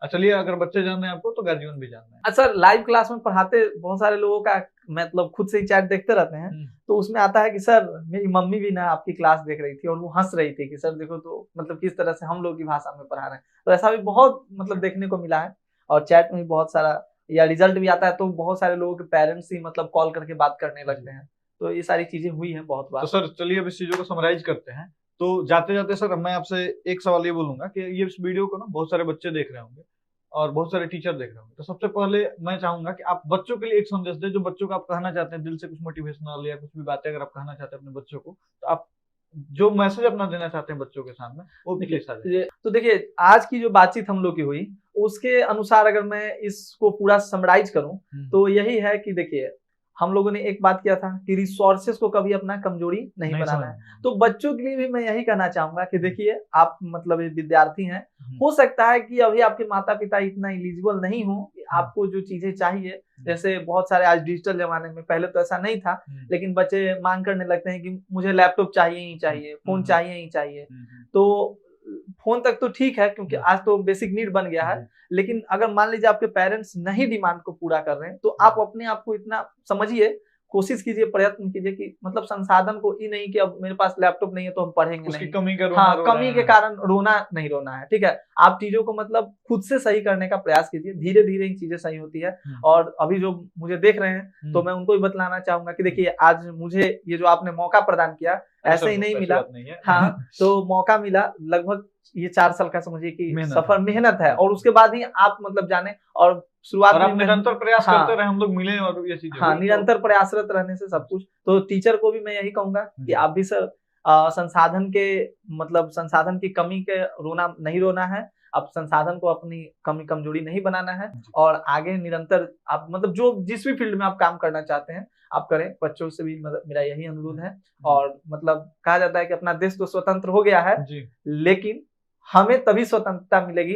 चलिए अगर बच्चे जानना है आपको तो गार्जियन भी जानना है। अच्छा लाइव क्लास में पढ़ाते बहुत सारे लोगों का मतलब खुद से ही चैट देखते रहते हैं, तो उसमें आता है कि सर मेरी मम्मी भी ना आपकी क्लास देख रही थी और वो हंस रही थी कि सर देखो तो मतलब किस तरह से हम लोग की भाषा में पढ़ा रहे हैं। तो ऐसा भी बहुत मतलब देखने को मिला है, और चैट में भी बहुत सारा, या रिजल्ट भी आता है तो बहुत सारे लोगों के पेरेंट्स ही मतलब कॉल करके बात करने लगते हैं, तो ये सारी चीजें हुई हैं बहुत बार। तो सर चलिए अब इस चीजों को समराइज करते हैं। तो जाते जाते सर मैं आपसे एक सवाल ये बोलूंगा कि ये इस वीडियो को ना बहुत सारे बच्चे देख रहे होंगे और बहुत सारे टीचर देख रहे होंगे, तो सबसे पहले मैं चाहूंगा कि आप बच्चों के लिए एक संदेश दें, जो बच्चों को आप कहना चाहते हैं दिल से, कुछ मोटिवेशनल या कुछ भी बातें अगर आप कहना चाहते हैं अपने बच्चों को, तो आप जो मैसेज अपना देना चाहते हैं बच्चों के सामने वो भी कैसा है? तो देखिए आज की जो बातचीत हम लोग की हुई उसके अनुसार अगर मैं इसको पूरा समराइज करूं तो यही है कि देखिए हम लोगों ने एक बात किया था कि रिसोर्सेस को कभी अपना कमजोरी नहीं बनाना है। तो बच्चों के लिए भी मैं यही कहना चाहूंगा कि देखिए आप मतलब विद्यार्थी हैं, हो सकता है कि अभी आपके माता पिता इतना एलिजिबल नहीं हो, आपको जो चीजें चाहिए, जैसे बहुत सारे आज डिजिटल जमाने में, पहले तो ऐसा नहीं था, लेकिन बच्चे मांग करने लगते हैं कि मुझे लैपटॉप चाहिए ही चाहिए, फोन चाहिए ही चाहिए। तो फोन तक तो ठीक है क्योंकि आज तो बेसिक नीड बन गया है, लेकिन अगर मान लीजिए आपके पेरेंट्स नहीं डिमांड को पूरा कर रहे हैं तो आप अपने आप को इतना समझिए, कोशिश कीजिए, प्रयत्न कीजिए कि मतलब संसाधन को ही नहीं कि अब मेरे पास लैपटॉप नहीं है तो हम पढ़ेंगे उसकी नहीं, कमी का हाँ कमी के कारण रोना नहीं रोना है, ठीक है। आप चीजों को मतलब खुद से सही करने का प्रयास कीजिए, धीरे धीरे ही चीजें सही होती है। और अभी जो मुझे देख रहे हैं तो मैं उनको भी बतलाना चाहूंगा कि देखिए आज मुझे ये जो आपने मौका प्रदान किया ऐसे ही नहीं मिला, हाँ तो मौका मिला, लगभग ये 4 साल का समझिए कि सफर मेहनत है, और उसके बाद ही आप मतलब जाने, और शुरुआत में निरंतर प्रयास करते रहे, हम लोग मिले और ये चीजें, हाँ निरंतर प्रयासरत रहने से सब कुछ। तो टीचर को भी मैं यही कहूंगा कि आप भी सर संसाधन के मतलब संसाधन की कमी के रोना नहीं रोना है, अब संसाधन को अपनी कमी कमजोरी नहीं बनाना है, और आगे निरंतर आप मतलब जो जिस भी फील्ड में आप काम करना चाहते हैं आप करें। बच्चों से भी मेरा यही अनुरोध है। और मतलब कहा जाता है कि अपना देश तो स्वतंत्र हो गया है, लेकिन हमें तभी स्वतंत्रता मिलेगी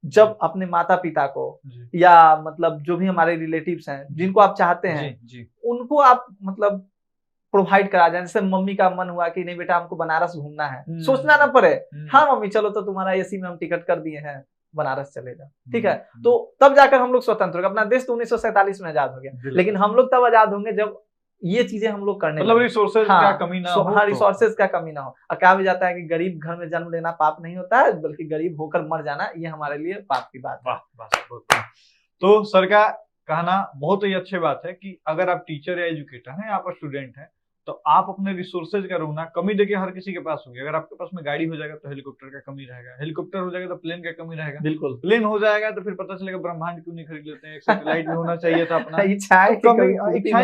जब अपने माता पिता को या मतलब जो भी हमारे रिलेटिव्स हैं जिनको आप चाहते हैं उनको आप मतलब प्रोवाइड करा जाए। जैसे मम्मी का मन हुआ कि नहीं बेटा हमको बनारस घूमना है, सोचना ना पड़े, हाँ मम्मी चलो तो तुम्हारा एसी में हम टिकट कर दिए हैं, बनारस चले जाओ, ठीक है। तो तब जाकर हम लोग स्वतंत्र हो गए। अपना देश तो 1947 में आजाद हो गया, लेकिन हम लोग तब आजाद होंगे जब ये चीजें हम लोग करने मतलब रिसोर्सेज का कमी ना हो, हाँ रिसोर्सेज का कमी ना हो। और कहा भी जाता है कि गरीब घर में जन्म लेना पाप नहीं होता है, बल्कि गरीब होकर मर जाना ये हमारे लिए पाप की बात है। तो सर का कहना बहुत ही अच्छी बात है कि अगर आप टीचर या एजुकेटर हैं, आप स्टूडेंट हैं, तो आप अपने रिसोर्सेज का रोना, कमी देखिए हर किसी के पास होगी। अगर आपके पास में गाड़ी हो जाएगा तो हेलीकॉप्टर का कमी रहेगा, हेलीकॉप्टर हो जाएगा तो प्लेन का कमी रहेगा, बिल्कुल प्लेन हो जाएगा तो फिर पता चलेगा ब्रह्मांड क्यों नहीं खरीद लेते हैं, एक सैटेलाइट भी होना चाहिए था अपना। इच्छाएं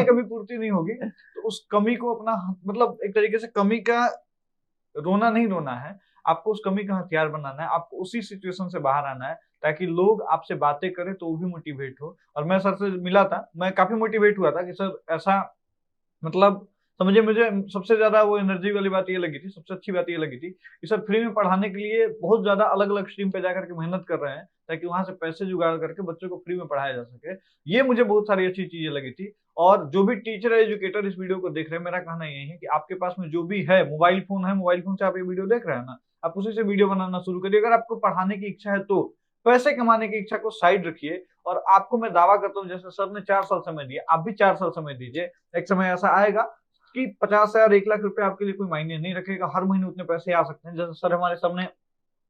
कभी पूर्ति नहीं होगी, तो उस कमी को अपना मतलब एक तरीके से कमी का रोना नहीं रोना है, आपको उस कमी का हथियार बनाना है, आपको उसी सिचुएशन से बाहर आना है ताकि लोग आपसे बातें करें तो वो भी मोटिवेट हो। और मैं सर से मिला था, मैं काफी मोटिवेट हुआ था कि सर ऐसा मतलब समझिए, मुझे सबसे ज्यादा वो एनर्जी वाली बात ये लगी थी, सबसे अच्छी बात ये लगी थी कि सर फ्री में पढ़ाने के लिए बहुत ज्यादा अलग अलग स्ट्रीम पे जाकर के मेहनत कर रहे हैं ताकि वहां से पैसे जुगाड़ करके बच्चों को फ्री में पढ़ाया जा सके। ये मुझे बहुत सारी अच्छी चीजें लगी थी। और जो भी टीचर एजुकेटर इस वीडियो को देख रहे हैं, मेरा कहना यही है कि आपके पास में जो भी है, मोबाइल फोन है, मोबाइल फोन से आप ये वीडियो देख रहे हैं ना, आप उसी से वीडियो बनाना शुरू करिए। अगर आपको पढ़ाने की इच्छा है तो पैसे कमाने की इच्छा को साइड रखिए। और आपको मैं दावा करता हूँ, जैसे सर ने 4 साल समय दिया, आप भी 4 साल समय दीजिए। एक समय ऐसा आएगा कि 50,000 1 लाख रुपए आपके लिए कोई मायने नहीं रखेगा, हर महीने उतने पैसे आ सकते हैं। जैसे सर हमारे सामने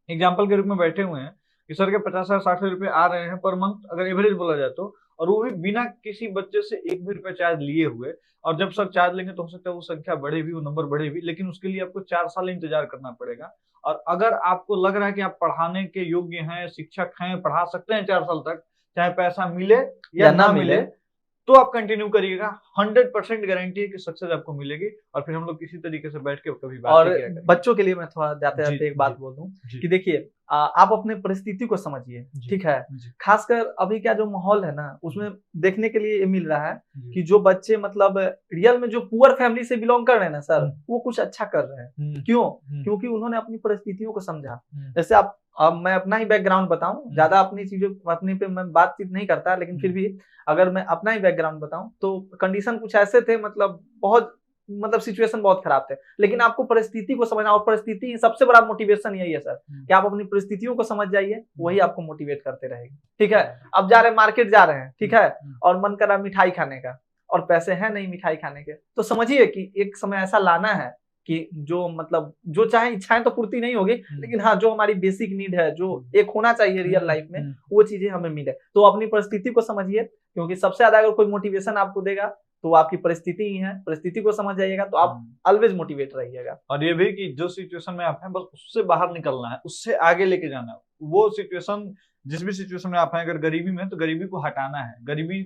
एग्जाम्पल के रूप में बैठे हुए हैं कि सर के 50,000 60,000 रुपए आ रहे हैं पर मंथ, अगर एवरेज बोला जाए तो, और वो भी बिना किसी बच्चे से 1 भी रुपए चार्ज लिए हुए। और जब सर चार्ज लेंगे तो हो सकता है वो संख्या बढ़े भी, वो नंबर बढ़े भी, लेकिन उसके लिए आपको 4 साल इंतजार करना पड़ेगा। और अगर आपको लग रहा है कि आप पढ़ाने के योग्य हैं, शिक्षक हैं, पढ़ा सकते हैं 4 साल तक, चाहे पैसा मिले या ना मिले, तो आप कंटिन्यू करिएगा। 100% गारंटी है कि सक्सेस आपको मिलेगी। और फिर हम लोग किसी तरीके से बैठ के कभी बात और बच्चों के लिए मैं थोड़ा जाते जाते एक बात बोल दूं कि देखिए आप अपने परिस्थिति को समझिए, ठीक है। खासकर अभी क्या जो माहौल है ना, उसमें देखने के लिए ये मिल रहा है कि जो बच्चे मतलब रियल में जो पुअर फैमिली से बिलोंग कर रहे हैं ना सर, वो कुछ अच्छा कर रहे हैं। क्यों? क्योंकि उन्होंने अपनी परिस्थितियों को समझा। जैसे आप, अब मैं अपना ही बैकग्राउंड बताऊं, ज्यादा अपनी चीजों अपने पे मैं बातचीत नहीं करता, लेकिन फिर भी अगर मैं अपना ही बैकग्राउंड बताऊं तो कंडीशन कुछ ऐसे थे, मतलब बहुत मतलब सिचुएशन बहुत खराब थे। लेकिन आपको परिस्थिति को समझना, और परिस्थिति सबसे बड़ा मोटिवेशन यही है सर कि आप अपनी परिस्थितियों को समझ जाइए, वही आपको मोटिवेट करते रहेगी, ठीक है। अब जा रहे हैं मार्केट जा रहे हैं, ठीक है, और मन कर रहा मिठाई खाने का और पैसे हैं नहीं मिठाई खाने के, तो समझिए कि एक समय ऐसा लाना है कि जो मतलब जो चाहे इच्छाएं तो पूर्ति नहीं होगी, लेकिन हाँ जो हमारी बेसिक नीड है, जो एक होना चाहिए रियल लाइफ में, वो चीजें हमें मिले। तो अपनी परिस्थिति को समझिए, क्योंकि सबसे ज्यादा अगर कोई मोटिवेशन आपको देगा तो आपकी परिस्थिति ही है। परिस्थिति को समझ जाइएगा तो आप ऑलवेज मोटिवेट रहिएगा। और ये भी कि जो सिचुएशन में आप हैं, बस उससे बाहर निकलना है, उससे आगे लेके जाना है। वो सिचुएशन, जिस भी सिचुएशन में आप हैं, अगर गरीबी में, तो गरीबी को हटाना है, गरीबी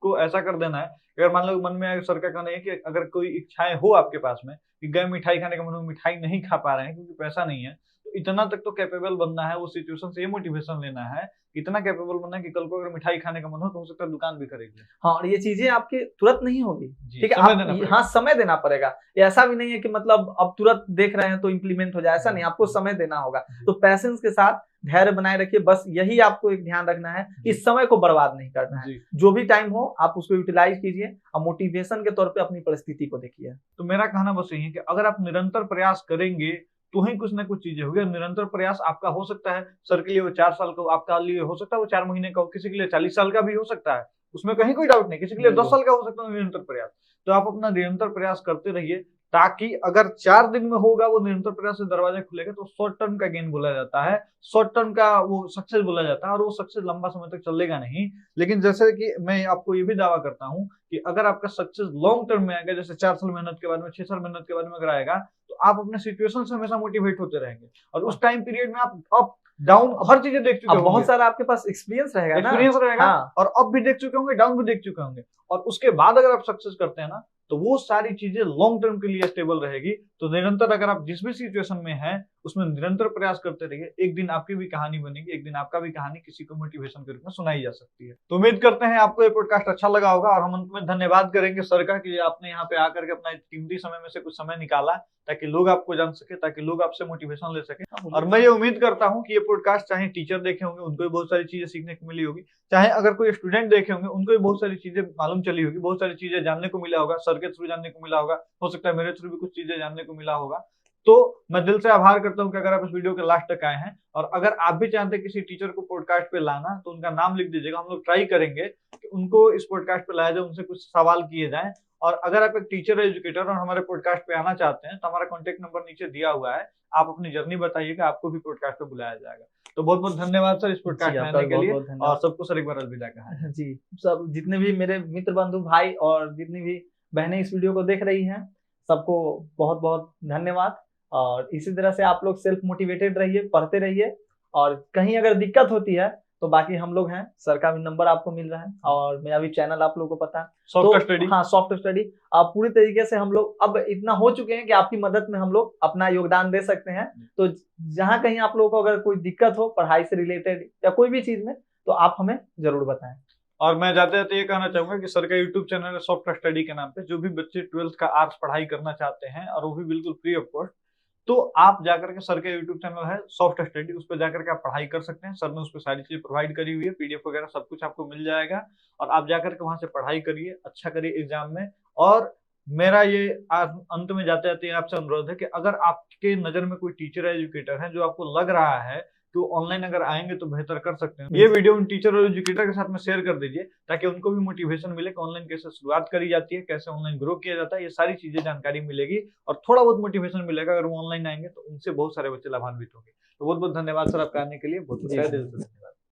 को ऐसा कर देना है। अगर मान लो मन में सर का कहना है कि अगर कोई इच्छाएं हो आपके पास में कि गए मिठाई खाने का मन हो, मिठाई नहीं खा पा रहे हैं क्योंकि पैसा नहीं है, तो इतना तक तो कैपेबल बनना है। वो सिचुएशन से ये मोटिवेशन लेना है, इतना कैपेबल बनना है कि कल को अगर मिठाई खाने का मन हो तो हो सकता है दुकान भी खरीद ले। हाँ, और ये चीजें आपके तुरंत नहीं होगी, ठीक है। हाँ, समय देना पड़ेगा। ऐसा भी नहीं है कि मतलब अब तुरंत देख रहे हैं तो इम्प्लीमेंट हो जाए, ऐसा नहीं, आपको समय देना होगा। तो पैशंस के साथ धैर्य बनाए रखिए। बस यही आपको एक ध्यान रखना है, इस समय को बर्बाद नहीं करना है। जो भी टाइम हो आप उसको यूटिलाइज कीजिए और मोटिवेशन के तौर पे अपनी परिस्थिति को देखिए। तो मेरा कहना बस यही है कि अगर आप निरंतर प्रयास करेंगे तो ही कुछ ना कुछ चीजें होगी। निरंतर प्रयास आपका हो सकता है, सर के लिए वो 4 साल का, आपका लिए हो सकता है वो 4 महीने का, किसी के लिए 40 साल का भी हो सकता है। उसमें कहीं कोई डाउट नहीं, किसी के लिए 10 बिल्कुल। साल का हो सकता है निरंतर प्रयास। तो आप अपना निरंतर प्रयास करते रहिए, ताकि अगर 4 दिन में होगा वो निरंतर प्रयास से दरवाजा खुलेगा, तो शॉर्ट टर्म का गेन बोला जाता है, शॉर्ट टर्म का वो सक्सेस बोला जाता है, और वो सक्सेस लंबा समय तक चलेगा नहीं। लेकिन जैसे कि मैं आपको ये भी दावा करता हूं कि अगर आपका सक्सेस लॉन्ग टर्म में आएगा, जैसे 4 साल मेहनत के बाद में, 6 साल मेहनत के बाद में अगर आएगा, तो आप अपने सिचुएशन से हमेशा मोटिवेट होते रहेंगे, और उस टाइम पीरियड में आप अप डाउन हर चीजें देख चुके अब होंगे, बहुत सारा आपके पास एक्सपीरियंस रहेगा ना, एक्सपीरियंस रहेगा, हाँ। और अप भी देख चुके होंगे, डाउन भी देख चुके होंगे, और उसके बाद अगर आप सक्सेस करते हैं ना, तो वो सारी चीजें लॉन्ग टर्म के लिए स्टेबल रहेगी। तो निरंतर अगर आप जिस भी सिचुएशन में हैं उसमें निरंतर प्रयास करते रहिए, एक दिन आपकी भी कहानी बनेगी, एक दिन आपका भी कहानी किसी को मोटिवेशन के रूप में सुनाई जा सकती है। तो उम्मीद करते हैं आपको ये पॉडकास्ट अच्छा लगा होगा, और हम अंत में धन्यवाद करेंगे सर का कि आपने यहाँ पे आकर के अपना कीमती समय में से कुछ समय निकाला, ताकि लोग आपको जान सके, ताकि लोग आपसे मोटिवेशन ले सके। और मैं ये उम्मीद करता हूँ कि ये पॉडकास्ट चाहे टीचर देखे होंगे उनको भी बहुत सारी चीजें सीखने को मिली होगी, चाहे अगर कोई स्टूडेंट देखे होंगे उनको भी बहुत सारी चीजें मालूम चली होगी, बहुत सारी चीजें जानने को मिला होगा, सर के थ्रू जानने को मिला होगा, हो सकता है मेरे थ्रू भी कुछ चीजें जानने को मिला होगा। तो मैं दिल से आभार करता हूं कि अगर आप इस वीडियो के लास्ट तक आए हैं, और अगर आप भी चाहते हैं किसी टीचर को पॉडकास्ट पे लाना, तो उनका नाम लिख दीजिएगा, हम लोग ट्राई करेंगे कि उनको इस पॉडकास्ट पे लाया जाए, उनसे कुछ सवाल किए जाएं। और अगर आप एक टीचर एजुकेटर और हमारे पॉडकास्ट पे आना चाहते हैं, तो हमारा कॉन्टेक्ट नंबर नीचे दिया हुआ है, आप अपनी जर्नी बताइएगा, आपको भी पॉडकास्ट पे बुलाया जाएगा। तो बहुत बहुत धन्यवाद सर इस पॉडकास्ट में आने के लिए, और सबको सर एक बार अलविदा कहा जी। सब जितने भी मेरे मित्र बंधु भाई और जितनी भी बहनें इस वीडियो को देख रही हैं, सबको बहुत बहुत धन्यवाद। और इसी तरह से आप लोग सेल्फ मोटिवेटेड रहिए, पढ़ते रहिए, और कहीं अगर दिक्कत होती है तो बाकी हम लोग हैं, सर का भी नंबर आपको मिल रहा है, और मेरा भी चैनल आप लोगों को पता है, सॉफ्ट स्टडी। हाँ, सॉफ्ट स्टडी। आप पूरी तरीके से हम लोग अब इतना हो चुके हैं कि आपकी मदद में हम लोग अपना योगदान दे सकते हैं। तो जहाँ कहीं आप लोगों को अगर कोई दिक्कत हो पढ़ाई से रिलेटेड या कोई भी चीज में, तो आप हमें जरूर बताएं। और मैं जाते जाते ये कहना चाहूंगा कि सर का यूट्यूब चैनल है सॉफ्ट स्टडी के नाम पे, जो भी बच्चे 12th का आर्ट्स पढ़ाई करना चाहते हैं, और वो भी बिल्कुल फ्री ऑफ कॉस्ट, तो आप जाकर के सर का यूट्यूब चैनल है सॉफ्ट स्टडी, उस पर जाकर के आप पढ़ाई कर सकते हैं। सर ने उस पर सारी चीजें प्रोवाइड करी हुई है, पीडीएफ वगैरह सब कुछ आपको मिल जाएगा, और आप जाकर के वहां से पढ़ाई करिए, अच्छा करिए एग्जाम में। और मेरा ये अंत में जाते जाते आपसे अनुरोध है कि अगर आपके नजर में कोई टीचर एजुकेटर है जो आपको लग रहा है कि वो ऑनलाइन अगर आएंगे तो बेहतर कर सकते हैं, ये वीडियो उन टीचर और एजुकेटर के साथ में शेयर कर दीजिए, ताकि उनको भी मोटिवेशन मिले कि ऑनलाइन कैसे शुरुआत करी जाती है, कैसे ऑनलाइन ग्रो किया जाता है, ये सारी चीजें जानकारी मिलेगी, और थोड़ा बहुत मोटिवेशन मिलेगा। अगर वो ऑनलाइन आएंगे तो उनसे बहुत सारे बच्चे लाभान्वित होंगे। तो बहुत बहुत धन्यवाद सर आपका आने के लिए, बहुत दिल से धन्यवाद।